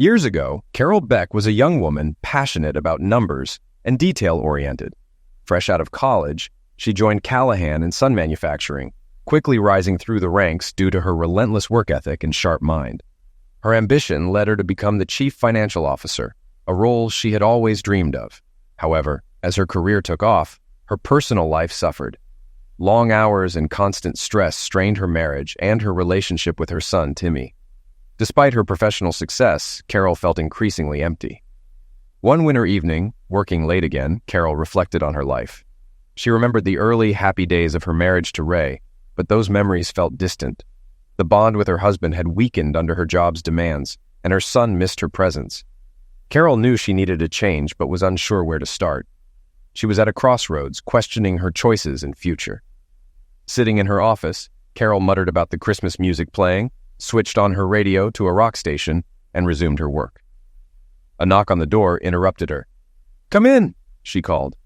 Years ago, Carol Beck was a young woman passionate about numbers and detail-oriented. Fresh out of college, she joined Callahan in sun manufacturing, quickly rising through the ranks due to her relentless work ethic and sharp mind. Her ambition led her to become the chief financial officer, a role she had always dreamed of. However, as her career took off, her personal life suffered. Long hours and constant stress strained her marriage and her relationship with her son, Timmy. Despite her professional success, Carol felt increasingly empty. One winter evening, working late again, Carol reflected on her life. She remembered the early, happy days of her marriage to Ray, but those memories felt distant. The bond with her husband had weakened under her job's demands, and her son missed her presence. Carol knew she needed a change, but was unsure where to start. She was at a crossroads, questioning her choices and future. Sitting in her office, Carol muttered about the Christmas music playing, switched on her radio to a rock station, and resumed her work. A knock on the door interrupted her. "Come in," she called.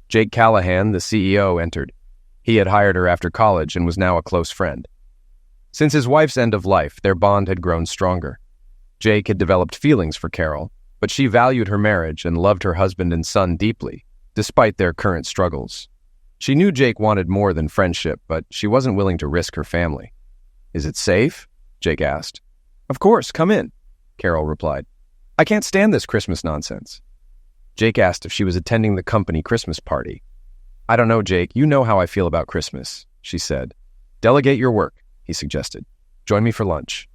Jake Callahan, the CEO, entered. He had hired her after college and was now a close friend. Since his wife's end of life, their bond had grown stronger. Jake had developed feelings for Carol, but she valued her marriage and loved her husband and son deeply, despite their current struggles. She knew Jake wanted more than friendship, but she wasn't willing to risk her family. "Is it safe?" Jake asked. "Of course, come in," Carol replied. "I can't stand this Christmas nonsense." Jake asked if she was attending the company Christmas party. "I don't know, Jake. You know how I feel about Christmas," she said. "Delegate your work," he suggested. "Join me for lunch."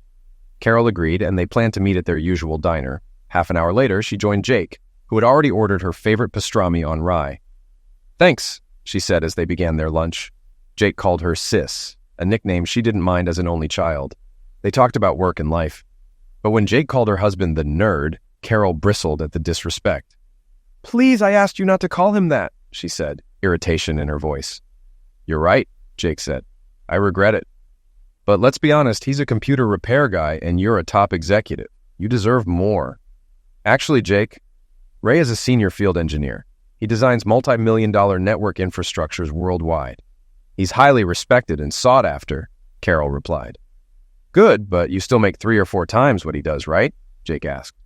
Carol agreed, and they planned to meet at their usual diner. Half an hour later, she joined Jake, who had already ordered her favorite pastrami on rye. "Thanks," she said as they began their lunch. Jake called her Sis, a nickname she didn't mind as an only child. They talked about work and life. But when Jake called her husband the nerd, Carol bristled at the disrespect. "Please, I asked you not to call him that," she said, irritation in her voice. "You're right," Jake said. "I regret it. But let's be honest, he's a computer repair guy and you're a top executive. You deserve more." "Actually, Jake, Ray is a senior field engineer. He designs multi-million-dollar network infrastructures worldwide. He's highly respected and sought after," Carol replied. "Good, but you still make 3 or 4 times what he does, right?" Jake asked.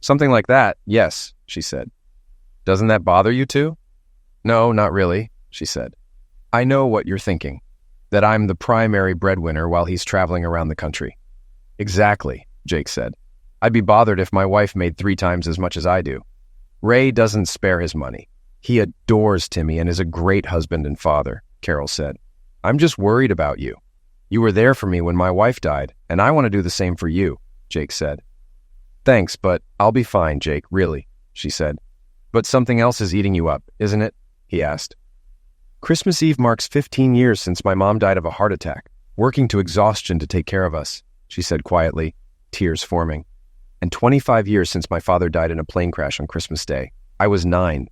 "Something like that, yes," she said. "Doesn't that bother you too?" "No, not really," she said. "I know what you're thinking, that I'm the primary breadwinner while he's traveling around the country." "Exactly," Jake said. "I'd be bothered if my wife made 3 times as much as I do. Ray doesn't spare his money. He adores Timmy and is a great husband and father," Carol said. "I'm just worried about you. You were there for me when my wife died, and I want to do the same for you," Jake said. "Thanks, but I'll be fine, Jake, really," she said. "But something else is eating you up, isn't it?" he asked. "Christmas Eve marks 15 years since my mom died of a heart attack, working to exhaustion to take care of us," she said quietly, tears forming. "And 25 years since my father died in a plane crash on Christmas Day. I was 9.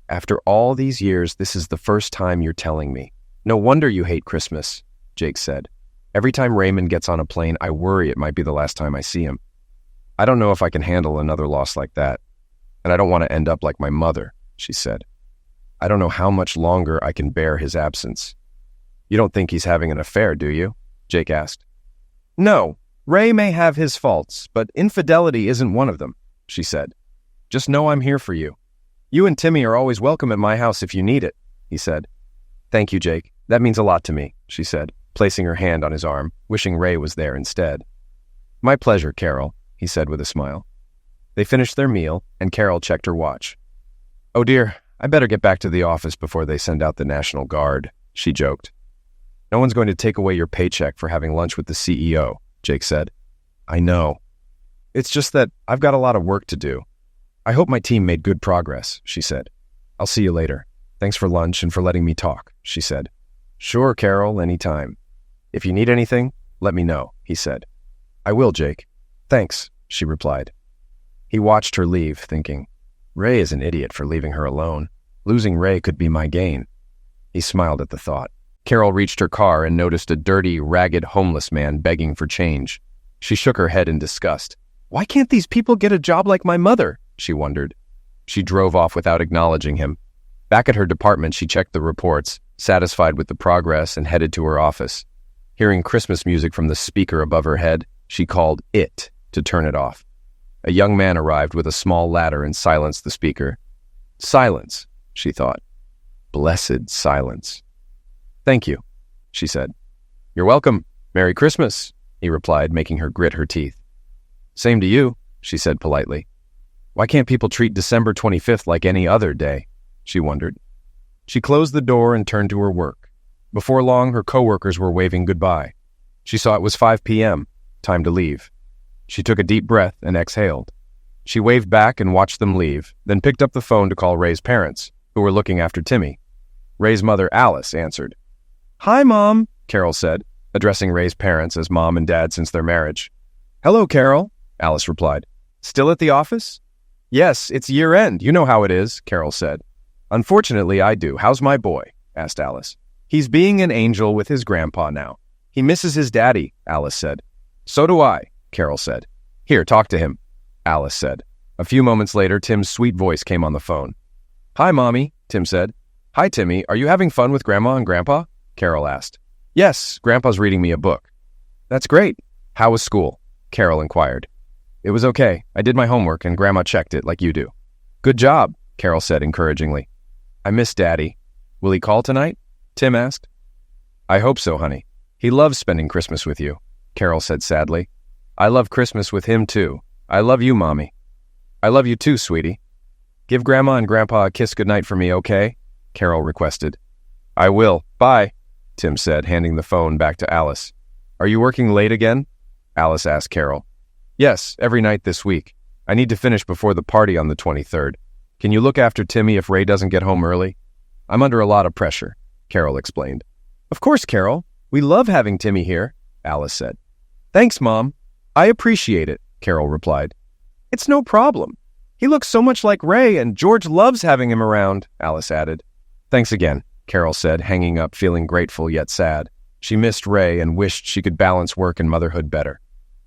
After all these years, this is the first time you're telling me. No wonder you hate Christmas," Jake said. "Every time Raymond gets on a plane, I worry it might be the last time I see him. I don't know if I can handle another loss like that. And I don't want to end up like my mother," she said. "I don't know how much longer I can bear his absence." "You don't think he's having an affair, do you?" Jake asked. "No, Ray may have his faults, but infidelity isn't one of them," she said. "Just know I'm here for you. You and Timmy are always welcome at my house if you need it," he said. "Thank you, Jake. That means a lot to me," she said, placing her hand on his arm, wishing Ray was there instead. "My pleasure, Carol," he said with a smile. They finished their meal, and Carol checked her watch. "Oh dear, I better get back to the office before they send out the National Guard," she joked. "No one's going to take away your paycheck for having lunch with the CEO," Jake said. "I know. It's just that I've got a lot of work to do. I hope my team made good progress," she said. "I'll see you later. Thanks for lunch and for letting me talk," she said. "Sure, Carol, anytime. If you need anything, let me know," he said. "I will, Jake. Thanks," she replied. He watched her leave, thinking, Ray is an idiot for leaving her alone. Losing Ray could be my gain. He smiled at the thought. Carol reached her car and noticed a dirty, ragged homeless man begging for change. She shook her head in disgust. "Why can't these people get a job like my mother?" she wondered. She drove off without acknowledging him. Back at her department, she checked the reports, satisfied with the progress, and headed to her office. Hearing Christmas music from the speaker above her head, she called it to turn it off. A young man arrived with a small ladder and silenced the speaker. Silence, she thought. Blessed silence. Thank you, she said. You're welcome. Merry Christmas, he replied, making her grit her teeth. Same to you, she said politely. Why can't people treat December 25th like any other day? She wondered. She closed the door and turned to her work. Before long, her coworkers were waving goodbye. She saw it was 5 p.m., time to leave. She took a deep breath and exhaled. She waved back and watched them leave, then picked up the phone to call Ray's parents, who were looking after Timmy. Ray's mother, Alice, answered. Hi, Mom, Carol said, addressing Ray's parents as Mom and Dad since their marriage. Hello, Carol, Alice replied. Still at the office? Yes, it's year-end. You know how it is, Carol said. Unfortunately, I do. How's my boy? Asked Alice. He's being an angel with his grandpa now. He misses his daddy, Alice said. So do I, Carol said. Here, talk to him, Alice said. A few moments later, Tim's sweet voice came on the phone. Hi, Mommy, Tim said. Hi, Timmy. Are you having fun with Grandma and Grandpa? Carol asked. Yes, Grandpa's reading me a book. That's great. How was school? Carol inquired. It was okay. I did my homework and Grandma checked it like you do. Good job, Carol said encouragingly. I miss Daddy. Will he call tonight? Tim asked. I hope so, honey. He loves spending Christmas with you, Carol said sadly. I love Christmas with him too. I love you, Mommy. I love you too, sweetie. Give Grandma and Grandpa a kiss goodnight for me, okay? Carol requested. I will. Bye, Tim said, handing the phone back to Alice. Are you working late again? Alice asked Carol. Yes, every night this week. I need to finish before the party on the 23rd. Can you look after Timmy if Ray doesn't get home early? I'm under a lot of pressure, Carol explained. Of course, Carol. We love having Timmy here, Alice said. Thanks, Mom. I appreciate it, Carol replied. It's no problem. He looks so much like Ray, and George loves having him around, Alice added. Thanks again, Carol said, hanging up, feeling grateful yet sad. She missed Ray and wished she could balance work and motherhood better.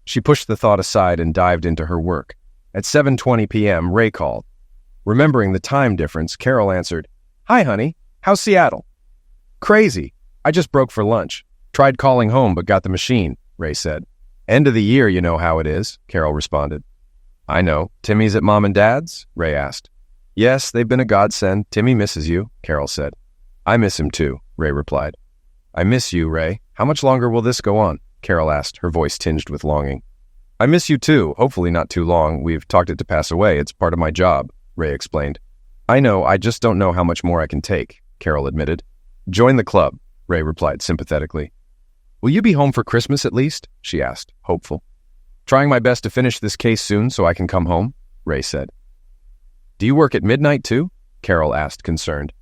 She pushed the thought aside and dived into her work. At 7:20 p.m., Ray called. Remembering the time difference, Carol answered, Hi, honey. How's Seattle? Crazy. I just broke for lunch. Tried calling home but got the machine, Ray said. End of the year, you know how it is, Carol responded. I know. Timmy's at Mom and Dad's? Ray asked. Yes, they've been a godsend. Timmy misses you, Carol said. I miss him too, Ray replied. I miss you, Ray. How much longer will this go on? Carol asked, her voice tinged with longing. I miss you too. Hopefully not too long. We've talked it to pass away. It's part of my job, Ray explained. I know. I just don't know how much more I can take, Carol admitted. Join the club, Ray replied sympathetically. Will you be home for Christmas at least? She asked, hopeful. Trying my best to finish this case soon so I can come home, Ray said. Do you work at midnight too? Carol asked, concerned.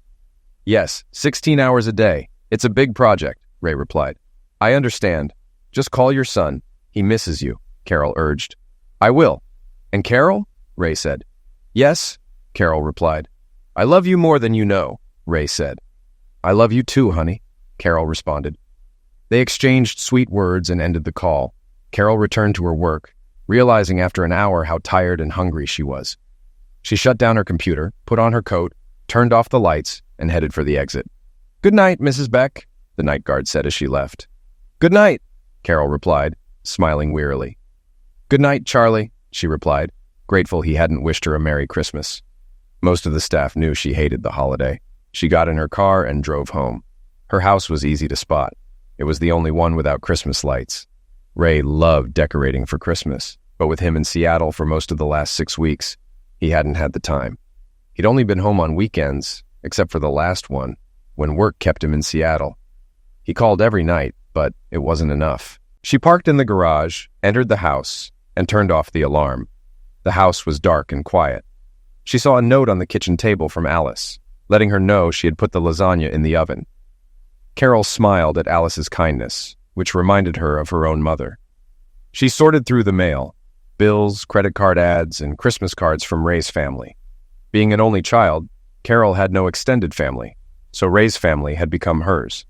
Yes, 16 hours a day. It's a big project, Ray replied. I understand. Just call your son. He misses you, Carol urged. I will. And Carol? Ray said. Yes, Carol replied. I love you more than you know, Ray said. I love you too, honey, Carol responded. They exchanged sweet words and ended the call. Carol returned to her work, realizing after an hour how tired and hungry she was. She shut down her computer, put on her coat, turned off the lights, and headed for the exit. Good night, Mrs. Beck, the night guard said as she left. Good night, Carol replied, smiling wearily. Good night, Charlie, she replied, grateful he hadn't wished her a Merry Christmas. Most of the staff knew she hated the holiday. She got in her car and drove home. Her house was easy to spot. It was the only one without Christmas lights. Ray loved decorating for Christmas, but with him in Seattle for most of the last 6 weeks, he hadn't had the time. He'd only been home on weekends, except for the last one, when work kept him in Seattle. He called every night, but it wasn't enough. She parked in the garage, entered the house, and turned off the alarm. The house was dark and quiet. She saw a note on the kitchen table from Alice, letting her know she had put the lasagna in the oven. Carol smiled at Alice's kindness, which reminded her of her own mother. She sorted through the mail, bills, credit card ads, and Christmas cards from Ray's family. Being an only child, Carol had no extended family, so Ray's family had become hers.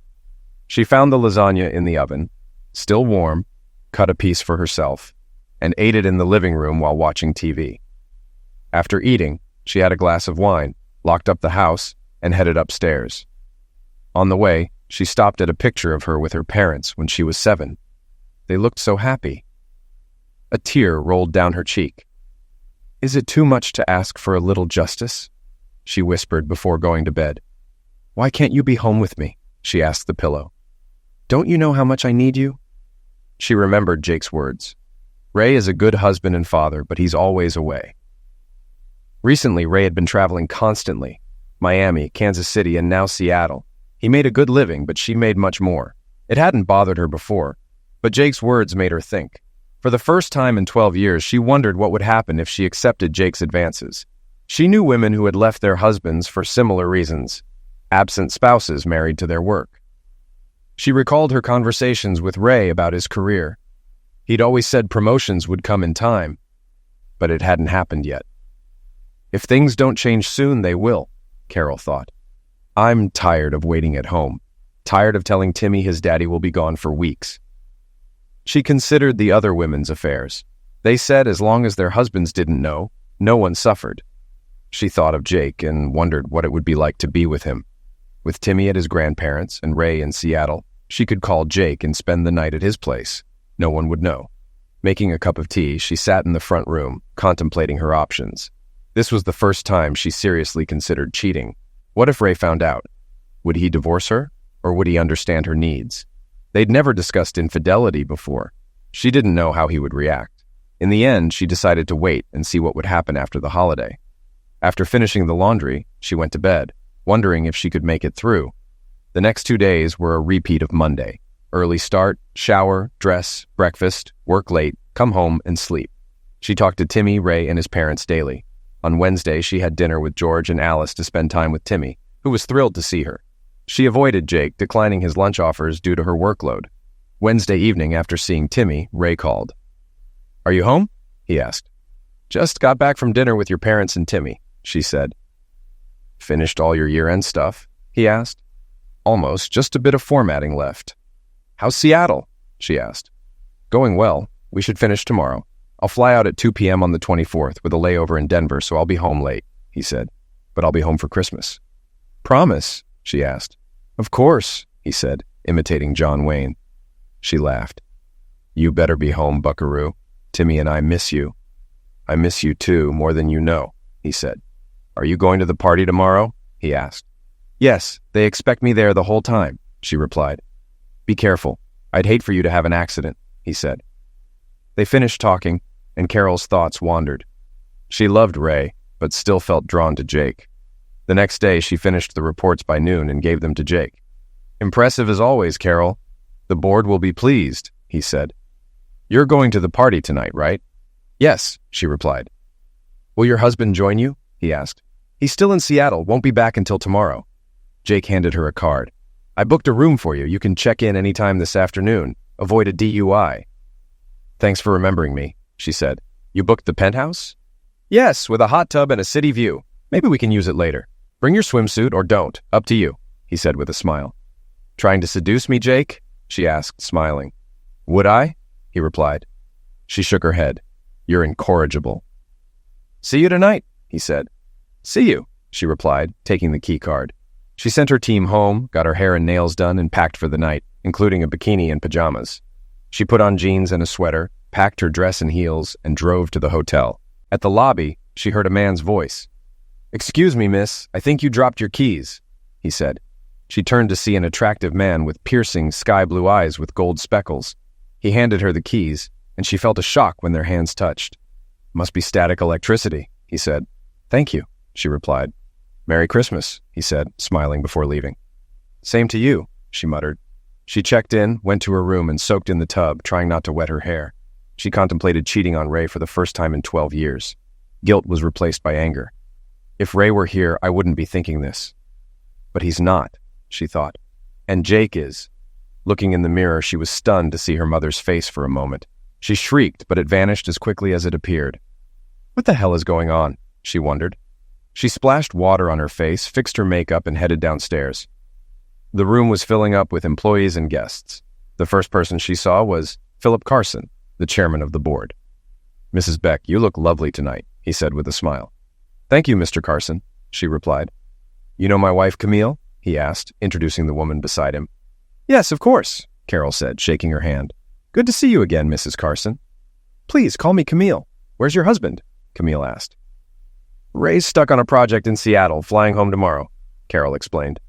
She found the lasagna in the oven, still warm, cut a piece for herself, and ate it in the living room while watching TV. After eating, she had a glass of wine, locked up the house, and headed upstairs. On the way, she stopped at a picture of her with her parents when she was 7. They looked so happy. A tear rolled down her cheek. Is it too much to ask for a little justice? She whispered before going to bed. Why can't you be home with me? She asked the pillow. Don't you know how much I need you? She remembered Jake's words. Ray is a good husband and father, but he's always away. Recently, Ray had been traveling constantly. Miami, Kansas City, and now Seattle. He made a good living, but she made much more. It hadn't bothered her before, but Jake's words made her think. For the first time in 12 years, she wondered what would happen if she accepted Jake's advances. She knew women who had left their husbands for similar reasons, absent spouses married to their work. She recalled her conversations with Ray about his career. He'd always said promotions would come in time, but it hadn't happened yet. If things don't change soon, they will, Carol thought. I'm tired of waiting at home, tired of telling Timmy his daddy will be gone for weeks. She considered the other women's affairs. They said as long as their husbands didn't know, no one suffered. She thought of Jake and wondered what it would be like to be with him. With Timmy at his grandparents' and Ray in Seattle, she could call Jake and spend the night at his place. No one would know. Making a cup of tea, she sat in the front room, contemplating her options. This was the first time she seriously considered cheating. What if Ray found out? Would he divorce her, or would he understand her needs? They'd never discussed infidelity before. She didn't know how he would react. In the end, she decided to wait and see what would happen after the holiday. After finishing the laundry, she went to bed, wondering if she could make it through. The next 2 days were a repeat of Monday. Early start, shower, dress, breakfast, work late, come home, and sleep. She talked to Timmy, Ray, and his parents daily. On Wednesday, she had dinner with George and Alice to spend time with Timmy, who was thrilled to see her. She avoided Jake, declining his lunch offers due to her workload. Wednesday evening, after seeing Timmy, Ray called. Are you home? He asked. Just got back from dinner with your parents and Timmy, she said. Finished all your year-end stuff? He asked. Almost, just a bit of formatting left. How's Seattle? She asked. Going well. We should finish tomorrow. I'll fly out at 2 p.m. on the 24th with a layover in Denver, so I'll be home late, he said. But I'll be home for Christmas. Promise? She asked. Of course, he said, imitating John Wayne. She laughed. You better be home, buckaroo. Timmy and I miss you. I miss you too, more than you know, he said. Are you going to the party tomorrow? He asked. Yes, they expect me there the whole time, she replied. Be careful. I'd hate for you to have an accident, he said. They finished talking, and Carol's thoughts wandered. She loved Ray, but still felt drawn to Jake. The next day, she finished the reports by noon and gave them to Jake. Impressive as always, Carol. The board will be pleased, he said. You're going to the party tonight, right? Yes, she replied. Will your husband join you? He asked. He's still in Seattle, won't be back until tomorrow. Jake handed her a card. I booked a room for you. You can check in any time this afternoon. Avoid a DUI. Thanks for remembering me, she said. You booked the penthouse? Yes, with a hot tub and a city view. Maybe we can use it later. Bring your swimsuit or don't. Up to you, he said with a smile. Trying to seduce me, Jake? She asked, smiling. Would I? He replied. She shook her head. You're incorrigible. See you tonight, he said. See you, she replied, taking the key card. She sent her team home, got her hair and nails done, and packed for the night, including a bikini and pajamas. She put on jeans and a sweater, packed her dress and heels, and drove to the hotel. At the lobby, she heard a man's voice. Excuse me, miss, I think you dropped your keys, he said. She turned to see an attractive man with piercing sky-blue eyes with gold speckles. He handed her the keys, and she felt a shock when their hands touched. Must be static electricity, he said. Thank you, she replied. Merry Christmas, he said, smiling before leaving. Same to you, she muttered. She checked in, went to her room, and soaked in the tub, trying not to wet her hair. She contemplated cheating on Ray for the first time in 12 years. Guilt was replaced by anger. If Ray were here, I wouldn't be thinking this. But he's not, she thought. And Jake is. Looking in the mirror, she was stunned to see her mother's face for a moment. She shrieked, but it vanished as quickly as it appeared. What the hell is going on? She wondered. She splashed water on her face, fixed her makeup, and headed downstairs. The room was filling up with employees and guests. The first person she saw was Philip Carson, the chairman of the board. Mrs. Beck, you look lovely tonight, he said with a smile. Thank you, Mr. Carson, she replied. You know my wife, Camille? He asked, introducing the woman beside him. Yes, of course, Carol said, shaking her hand. Good to see you again, Mrs. Carson. Please, call me Camille. Where's your husband? Camille asked. Ray's stuck on a project in Seattle, flying home tomorrow, Carol explained.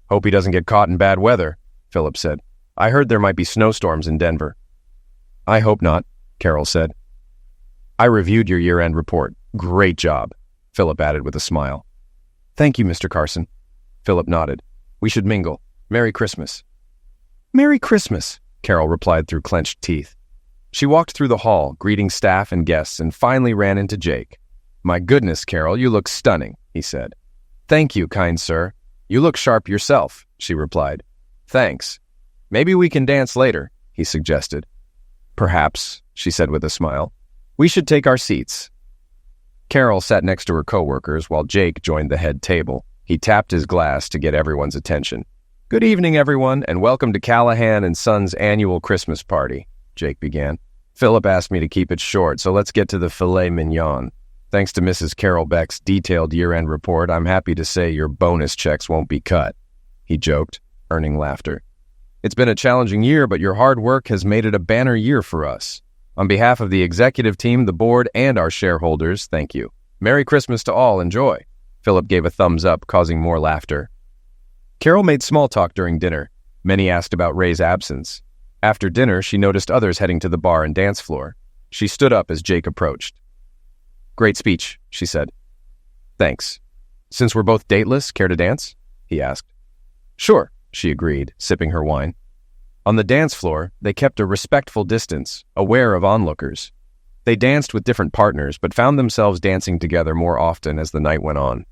Hope he doesn't get caught in bad weather, Philip said. I heard there might be snowstorms in Denver. I hope not, Carol said. I reviewed your year-end report. Great job, Philip added with a smile. Thank you, Mr. Carson. Philip nodded. We should mingle. Merry Christmas. Merry Christmas, Carol replied through clenched teeth. She walked through the hall, greeting staff and guests, and finally ran into Jake. My goodness, Carol, you look stunning, he said. Thank you, kind sir. You look sharp yourself, she replied. Thanks. Maybe we can dance later, he suggested. Perhaps, she said with a smile. We should take our seats. Carol sat next to her coworkers while Jake joined the head table. He tapped his glass to get everyone's attention. Good evening, everyone, and welcome to Callahan and Son's annual Christmas party, Jake began. Philip asked me to keep it short, so let's get to the filet mignon. Thanks to Mrs. Carol Beck's detailed year-end report, I'm happy to say your bonus checks won't be cut, he joked, earning laughter. It's been a challenging year, but your hard work has made it a banner year for us. On behalf of the executive team, the board, and our shareholders, thank you. Merry Christmas to all. Enjoy. Philip gave a thumbs up, causing more laughter. Carol made small talk during dinner. Many asked about Ray's absence. After dinner, she noticed others heading to the bar and dance floor. She stood up as Jake approached. Great speech, she said. Thanks. Since we're both dateless, care to dance? He asked. Sure, she agreed, sipping her wine. On the dance floor, they kept a respectful distance, aware of onlookers. They danced with different partners, but found themselves dancing together more often as the night went on.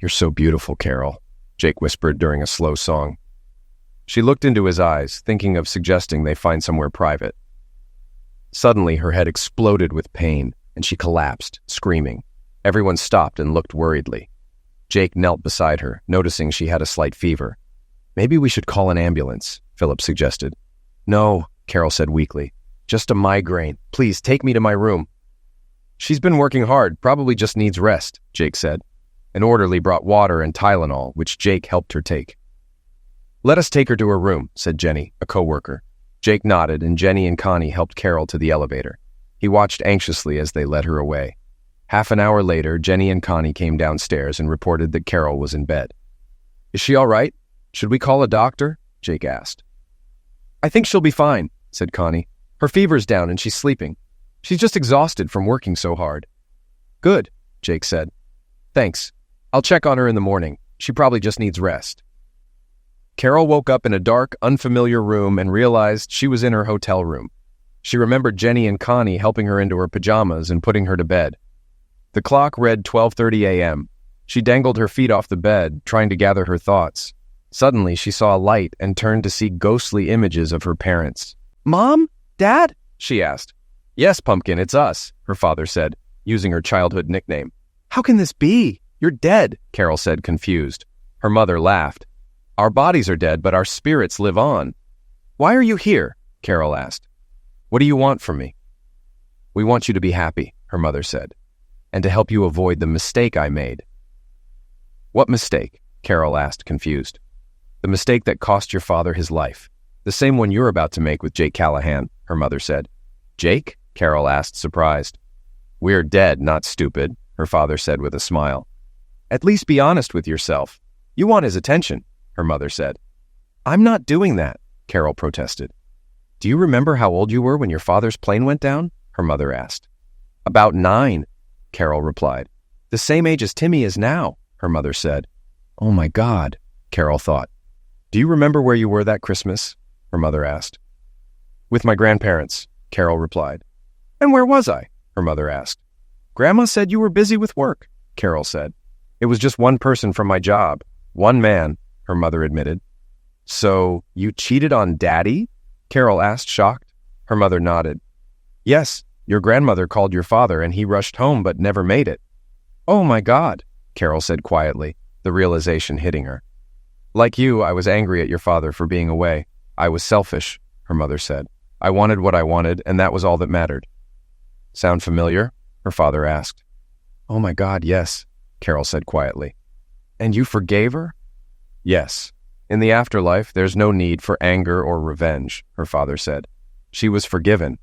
You're so beautiful, Carol, Jake whispered during a slow song. She looked into his eyes, thinking of suggesting they find somewhere private. Suddenly, her head exploded with pain, and she collapsed, screaming. Everyone stopped and looked worriedly. Jake knelt beside her, noticing she had a slight fever. Maybe we should call an ambulance, Philip suggested. No, Carol said weakly. Just a migraine. Please, take me to my room. She's been working hard, probably just needs rest, Jake said. An orderly brought water and Tylenol, which Jake helped her take. Let us take her to her room, said Jenny, a coworker. Jake nodded, and Jenny and Connie helped Carol to the elevator. He watched anxiously as they led her away. Half an hour later, Jenny and Connie came downstairs and reported that Carol was in bed. Is she all right? Should we call a doctor? Jake asked. I think she'll be fine, said Connie. Her fever's down and she's sleeping. She's just exhausted from working so hard. Good, Jake said. Thanks. I'll check on her in the morning. She probably just needs rest. Carol woke up in a dark, unfamiliar room and realized she was in her hotel room. She remembered Jenny and Connie helping her into her pajamas and putting her to bed. The clock read 12:30 a.m. She dangled her feet off the bed, trying to gather her thoughts. Suddenly, she saw a light and turned to see ghostly images of her parents. Mom? Dad? She asked. Yes, Pumpkin, it's us, her father said, using her childhood nickname. How can this be? You're dead, Carol said, confused. Her mother laughed. Our bodies are dead, but our spirits live on. Why are you here? Carol asked. What do you want from me? We want you to be happy, her mother said, and to help you avoid the mistake I made. What mistake? Carol asked, confused. The mistake that cost your father his life. The same one you're about to make with Jake Callahan, her mother said. Jake? Carol asked, surprised. We're dead, not stupid, her father said with a smile. At least be honest with yourself. You want his attention, her mother said. I'm not doing that, Carol protested. Do you remember how old you were when your father's plane went down? Her mother asked. About 9, Carol replied. The same age as Timmy is now, her mother said. Oh my God, Carol thought. Do you remember where you were that Christmas? Her mother asked. With my grandparents, Carol replied. And where was I? Her mother asked. Grandma said you were busy with work, Carol said. It was just one person from my job. One man, her mother admitted. So, you cheated on Daddy? Carol asked, shocked. Her mother nodded. Yes, your grandmother called your father and he rushed home but never made it. Oh my God, Carol said quietly, the realization hitting her. Like you, I was angry at your father for being away. I was selfish, her mother said. I wanted what I wanted, and that was all that mattered. Sound familiar? Her father asked. Oh my God, yes, Carol said quietly. And you forgave her? Yes. In the afterlife, there's no need for anger or revenge, her father said. She was forgiven.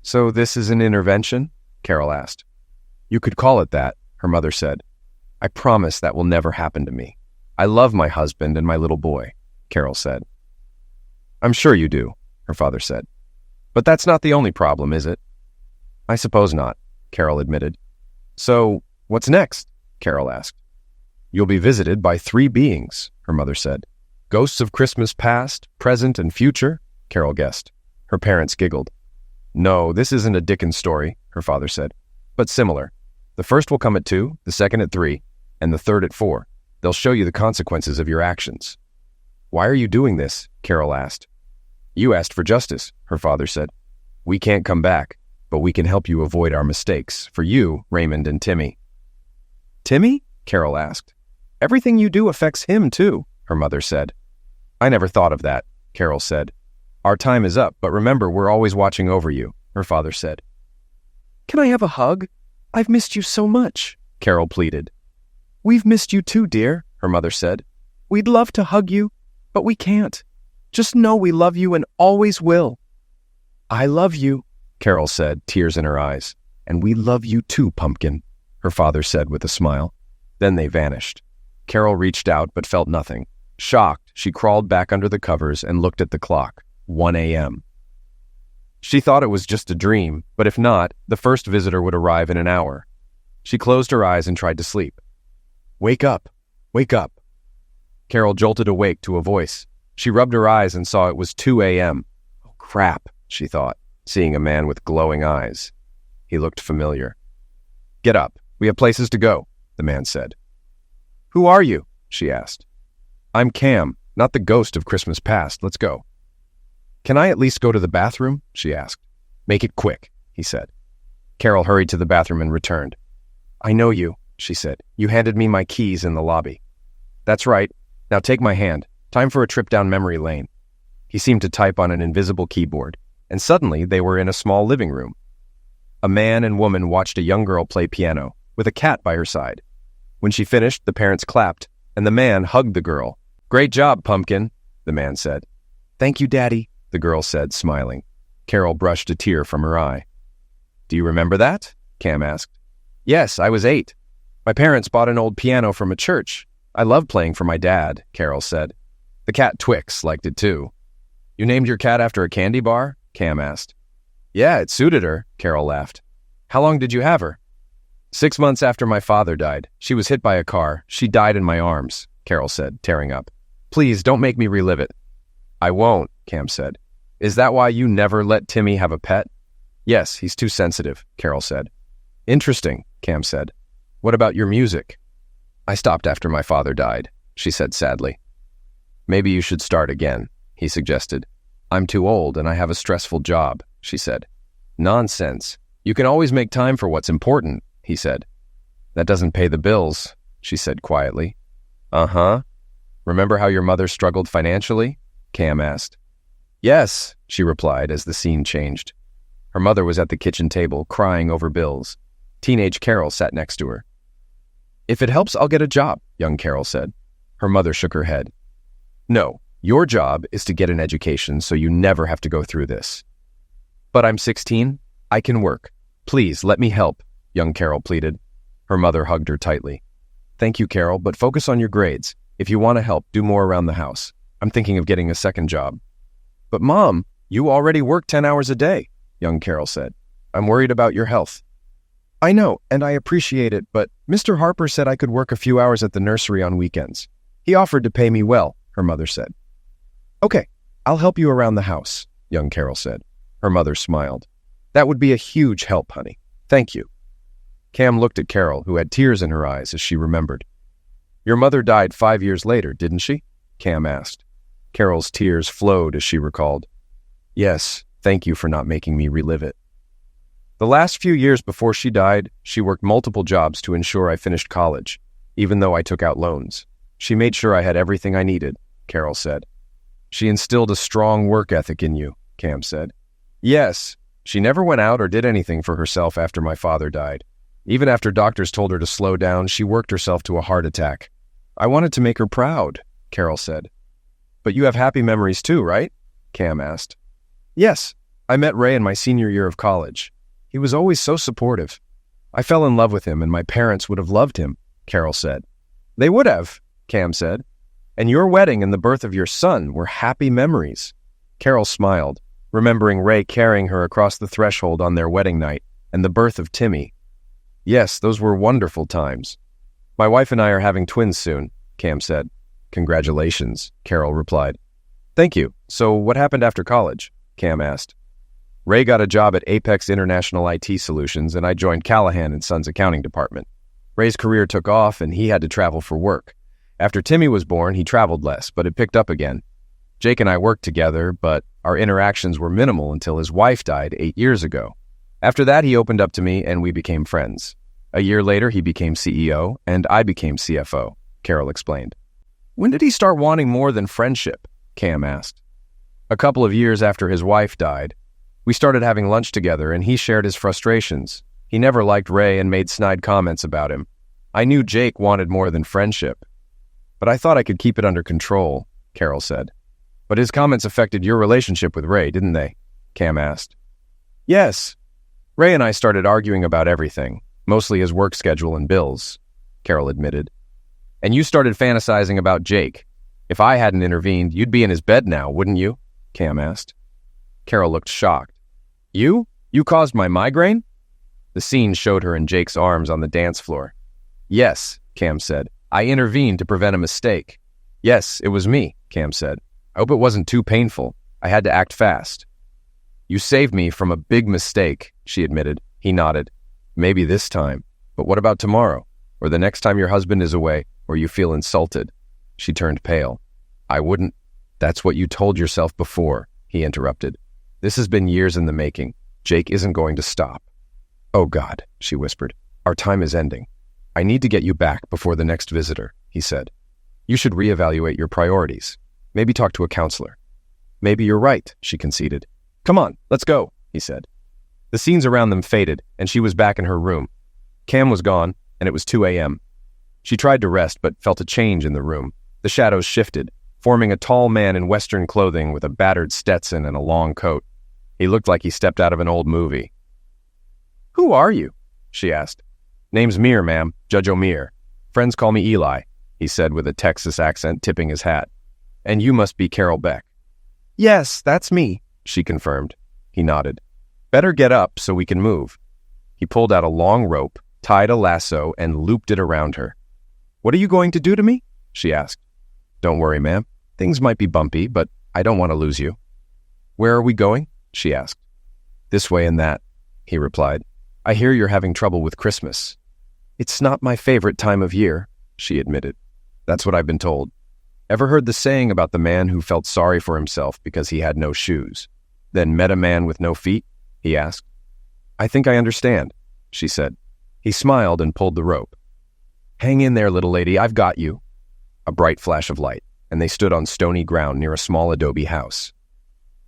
So this is an intervention? Carol asked. You could call it that, her mother said. I promise that will never happen to me. I love my husband and my little boy, Carol said. I'm sure you do, her father said. But that's not the only problem, is it? I suppose not, Carol admitted. So, what's next? Carol asked. You'll be visited by 3 beings, her mother said. Ghosts of Christmas past, present, and future, Carol guessed. Her parents giggled. No, this isn't a Dickens story, her father said, but similar. The first will come at 2, the second at 3, and the third at 4. They'll show you the consequences of your actions. Why are you doing this? Carol asked. You asked for justice, her father said. We can't come back, but we can help you avoid our mistakes, for you, Raymond and Timmy. Timmy? Carol asked. Everything you do affects him, too, her mother said. I never thought of that, Carol said. Our time is up, but remember, we're always watching over you, her father said. Can I have a hug? I've missed you so much, Carol pleaded. We've missed you too, dear, her mother said. We'd love to hug you, but we can't. Just know we love you and always will. I love you, Carol said, tears in her eyes. And we love you too, Pumpkin, her father said with a smile. Then they vanished. Carol reached out but felt nothing. Shocked, she crawled back under the covers and looked at the clock. 1 a.m. She thought it was just a dream, but if not, the first visitor would arrive in an hour. She closed her eyes and tried to sleep. Wake up! Wake up! Carol jolted awake to a voice. She rubbed her eyes and saw it was 2 a.m. Oh, crap, she thought, seeing a man with glowing eyes. He looked familiar. Get up. We have places to go, the man said. Who are you? She asked. I'm Cam, not the ghost of Christmas past. Let's go. Can I at least go to the bathroom? She asked. Make it quick, he said. Carol hurried to the bathroom and returned. I know you, she said. You handed me my keys in the lobby. That's right. Now take my hand. Time for a trip down memory lane. He seemed to type on an invisible keyboard, and suddenly they were in a small living room. A man and woman watched a young girl play piano, with a cat by her side. When she finished, the parents clapped, and the man hugged the girl. Great job, Pumpkin, the man said. Thank you, Daddy, the girl said, smiling. Carol brushed a tear from her eye. Do you remember that? Cam asked. Yes, I was 8. My parents bought an old piano from a church. I love playing for my dad, Carol said. The cat Twix liked it too. You named your cat after a candy bar? Cam asked. Yeah, it suited her, Carol laughed. How long did you have her? 6 months after my father died. She was hit by a car. She died in my arms, Carol said, tearing up. Please, don't make me relive it. I won't, Cam said. Is that why you never let Timmy have a pet? Yes, he's too sensitive, Carol said. Interesting, Cam said. What about your music? I stopped after my father died, she said sadly. Maybe you should start again, he suggested. I'm too old and I have a stressful job, she said. Nonsense. You can always make time for what's important, he said. That doesn't pay the bills, she said quietly. Uh-huh. Remember how your mother struggled financially? Cam asked. Yes, she replied as the scene changed. Her mother was at the kitchen table, crying over bills. Teenage Carol sat next to her. If it helps, I'll get a job, young Carol said. Her mother shook her head. No, your job is to get an education so you never have to go through this. But I'm 16. I can work. Please, let me help, young Carol pleaded. Her mother hugged her tightly. Thank you, Carol, but focus on your grades. If you want to help, do more around the house. I'm thinking of getting a second job. But Mom, you already work 10 hours a day, young Carol said. I'm worried about your health. I know, and I appreciate it, but Mr. Harper said I could work a few hours at the nursery on weekends. He offered to pay me well, her mother said. Okay, I'll help you around the house, young Carol said. Her mother smiled. That would be a huge help, honey. Thank you. Cam looked at Carol, who had tears in her eyes as she remembered. Your mother died 5 years later, didn't she? Cam asked. Carol's tears flowed as she recalled. Yes, thank you for not making me relive it. The last few years before she died, she worked multiple jobs to ensure I finished college, even though I took out loans. She made sure I had everything I needed, Carol said. She instilled a strong work ethic in you, Cam said. Yes, she never went out or did anything for herself after my father died. Even after doctors told her to slow down, she worked herself to a heart attack. I wanted to make her proud, Carol said. But you have happy memories too, right? Cam asked. Yes, I met Ray in my senior year of college. He was always so supportive. I fell in love with him and my parents would have loved him, Carol said. They would have, Cam said. And your wedding and the birth of your son were happy memories. Carol smiled, remembering Ray carrying her across the threshold on their wedding night and the birth of Timmy. Yes, those were wonderful times. My wife and I are having twins soon, Cam said. Congratulations, Carol replied. Thank you. So what happened after college? Cam asked. Ray got a job at Apex International IT Solutions and I joined Callahan and Sons accounting department. Ray's career took off and he had to travel for work. After Timmy was born, he traveled less, but it picked up again. Jake and I worked together, but our interactions were minimal until his wife died 8 years ago. After that, he opened up to me and we became friends. A year later, he became CEO and I became CFO, Carol explained. When did he start wanting more than friendship? Cam asked. A couple of years after his wife died. We started having lunch together and he shared his frustrations. He never liked Ray and made snide comments about him. I knew Jake wanted more than friendship. But I thought I could keep it under control, Carol said. But his comments affected your relationship with Ray, didn't they? Cam asked. Yes. Ray and I started arguing about everything, mostly his work schedule and bills, Carol admitted. And you started fantasizing about Jake. If I hadn't intervened, you'd be in his bed now, wouldn't you? Cam asked. Carol looked shocked. You? You caused my migraine? The scene showed her in Jake's arms on the dance floor. Yes, Cam said. I intervened to prevent a mistake. Yes, it was me, Cam said. I hope it wasn't too painful. I had to act fast. You saved me from a big mistake, she admitted. He nodded. Maybe this time. But what about tomorrow? Or the next time your husband is away, or you feel insulted? She turned pale. I wouldn't. That's what you told yourself before, he interrupted. This has been years in the making. Jake isn't going to stop. Oh God, she whispered. Our time is ending. I need to get you back before the next visitor, he said. You should reevaluate your priorities. Maybe talk to a counselor. Maybe you're right, she conceded. Come on, let's go, he said. The scenes around them faded, and she was back in her room. Cam was gone, and it was 2 a.m. She tried to rest, but felt a change in the room. The shadows shifted, forming a tall man in Western clothing with a battered Stetson and a long coat. He looked like he stepped out of an old movie. Who are you? She asked. Name's Mir, ma'am, Judge O'Meara. Friends call me Eli, he said with a Texas accent, tipping his hat. And you must be Carol Beck. Yes, that's me, she confirmed. He nodded. Better get up so we can move. He pulled out a long rope, tied a lasso, and looped it around her. What are you going to do to me? She asked. Don't worry, ma'am. Things might be bumpy, but I don't want to lose you. Where are we going? She asked. This way and that, he replied. I hear you're having trouble with Christmas. It's not my favorite time of year, she admitted. That's what I've been told. Ever heard the saying about the man who felt sorry for himself because he had no shoes, then met a man with no feet? He asked. I think I understand, she said. He smiled and pulled the rope. Hang in there, little lady, I've got you. A bright flash of light, and they stood on stony ground near a small adobe house.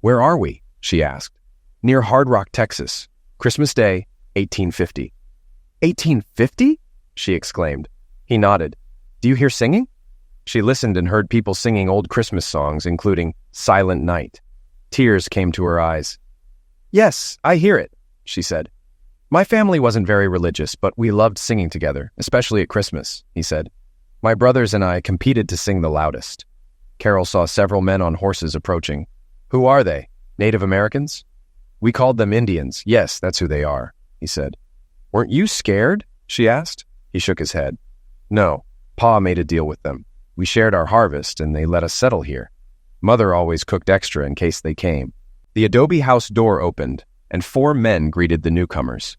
Where are we? She asked. Near Hard Rock, Texas. Christmas Day, 1850. 1850? She exclaimed. He nodded. Do you hear singing? She listened and heard people singing old Christmas songs, including Silent Night. Tears came to her eyes. Yes, I hear it, she said. My family wasn't very religious, but we loved singing together, especially at Christmas, he said. My brothers and I competed to sing the loudest. Carol saw several men on horses approaching. Who are they? Native Americans? We called them Indians. Yes, that's who they are, he said. Weren't you scared? She asked. He shook his head. No, Pa made a deal with them. We shared our harvest, and they let us settle here. Mother always cooked extra in case they came. The adobe house door opened, and 4 men greeted the newcomers.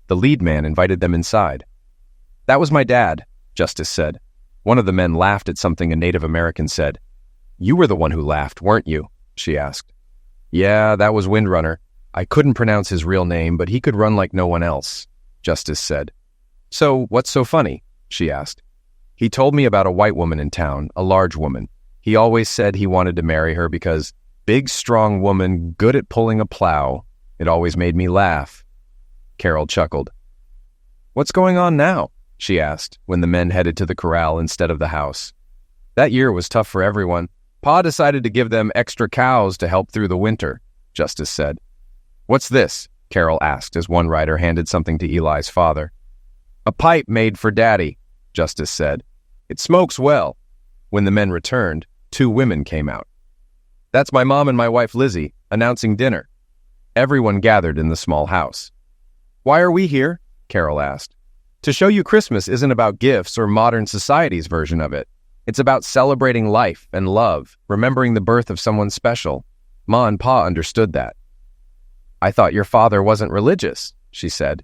The lead man invited them inside. That was my dad, Justice said. One of the men laughed at something a Native American said. You were the one who laughed, weren't you? She asked. Yeah, that was Windrunner. I couldn't pronounce his real name, but he could run like no one else, Justice said. So, what's so funny? She asked. He told me about a white woman in town, a large woman. He always said he wanted to marry her because big, strong woman, good at pulling a plow. It always made me laugh. Carol chuckled. What's going on now? She asked, when the men headed to the corral instead of the house. That year was tough for everyone. Pa decided to give them extra cows to help through the winter, Justice said. What's this? Carol asked as one rider handed something to Eli's father. A pipe made for Daddy, Justice said. It smokes well. When the men returned, 2 women came out. That's my mom and my wife Lizzie, announcing dinner. Everyone gathered in the small house. Why are we here? Carol asked. To show you Christmas isn't about gifts or modern society's version of it. It's about celebrating life and love, remembering the birth of someone special. Ma and Pa understood that. I thought your father wasn't religious, she said.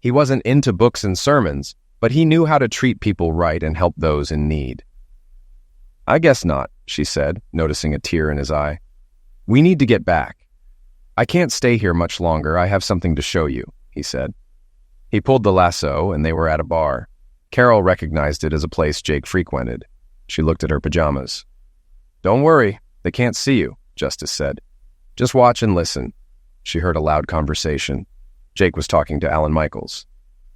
He wasn't into books and sermons, but he knew how to treat people right and help those in need. I guess not, she said, noticing a tear in his eye. We need to get back. I can't stay here much longer. I have something to show you, he said. He pulled the lasso, and they were at a bar. Carol recognized it as a place Jake frequented. She looked at her pajamas. Don't worry, they can't see you, Justice said. Just watch and listen. She heard a loud conversation. Jake was talking to Alan Michaels.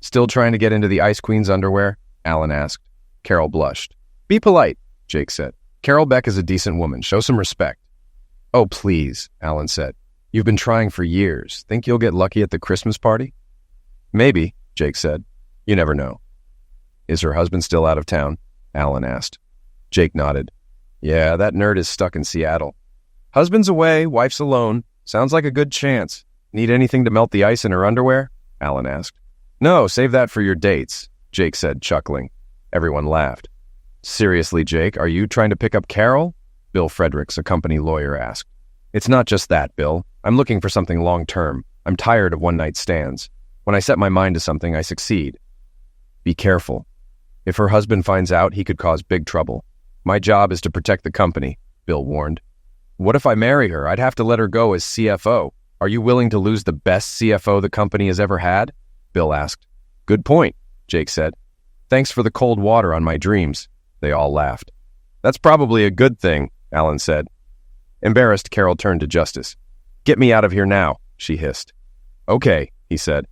Still trying to get into the Ice Queen's underwear? Alan asked. Carol blushed. Be polite, Jake said. Carol Beck is a decent woman. Show some respect. Oh, please, Alan said. You've been trying for years. Think you'll get lucky at the Christmas party? Maybe, Jake said. You never know. Is her husband still out of town? Alan asked. Jake nodded. Yeah, that nerd is stuck in Seattle. Husband's away, wife's alone. Sounds like a good chance. Need anything to melt the ice in her underwear? Alan asked. No, save that for your dates, Jake said, chuckling. Everyone laughed. Seriously, Jake, are you trying to pick up Carol? Bill Fredericks, a company lawyer, asked. It's not just that, Bill. I'm looking for something long-term. I'm tired of one-night stands. When I set my mind to something, I succeed. Be careful. If her husband finds out, he could cause big trouble. My job is to protect the company, Bill warned. What if I marry her? I'd have to let her go as CFO. Are you willing to lose the best CFO the company has ever had? Bill asked. Good point, Jake said. Thanks for the cold water on my dreams. They all laughed. That's probably a good thing, Alan said. Embarrassed, Carol turned to Justice. Get me out of here now, she hissed. Okay, he said.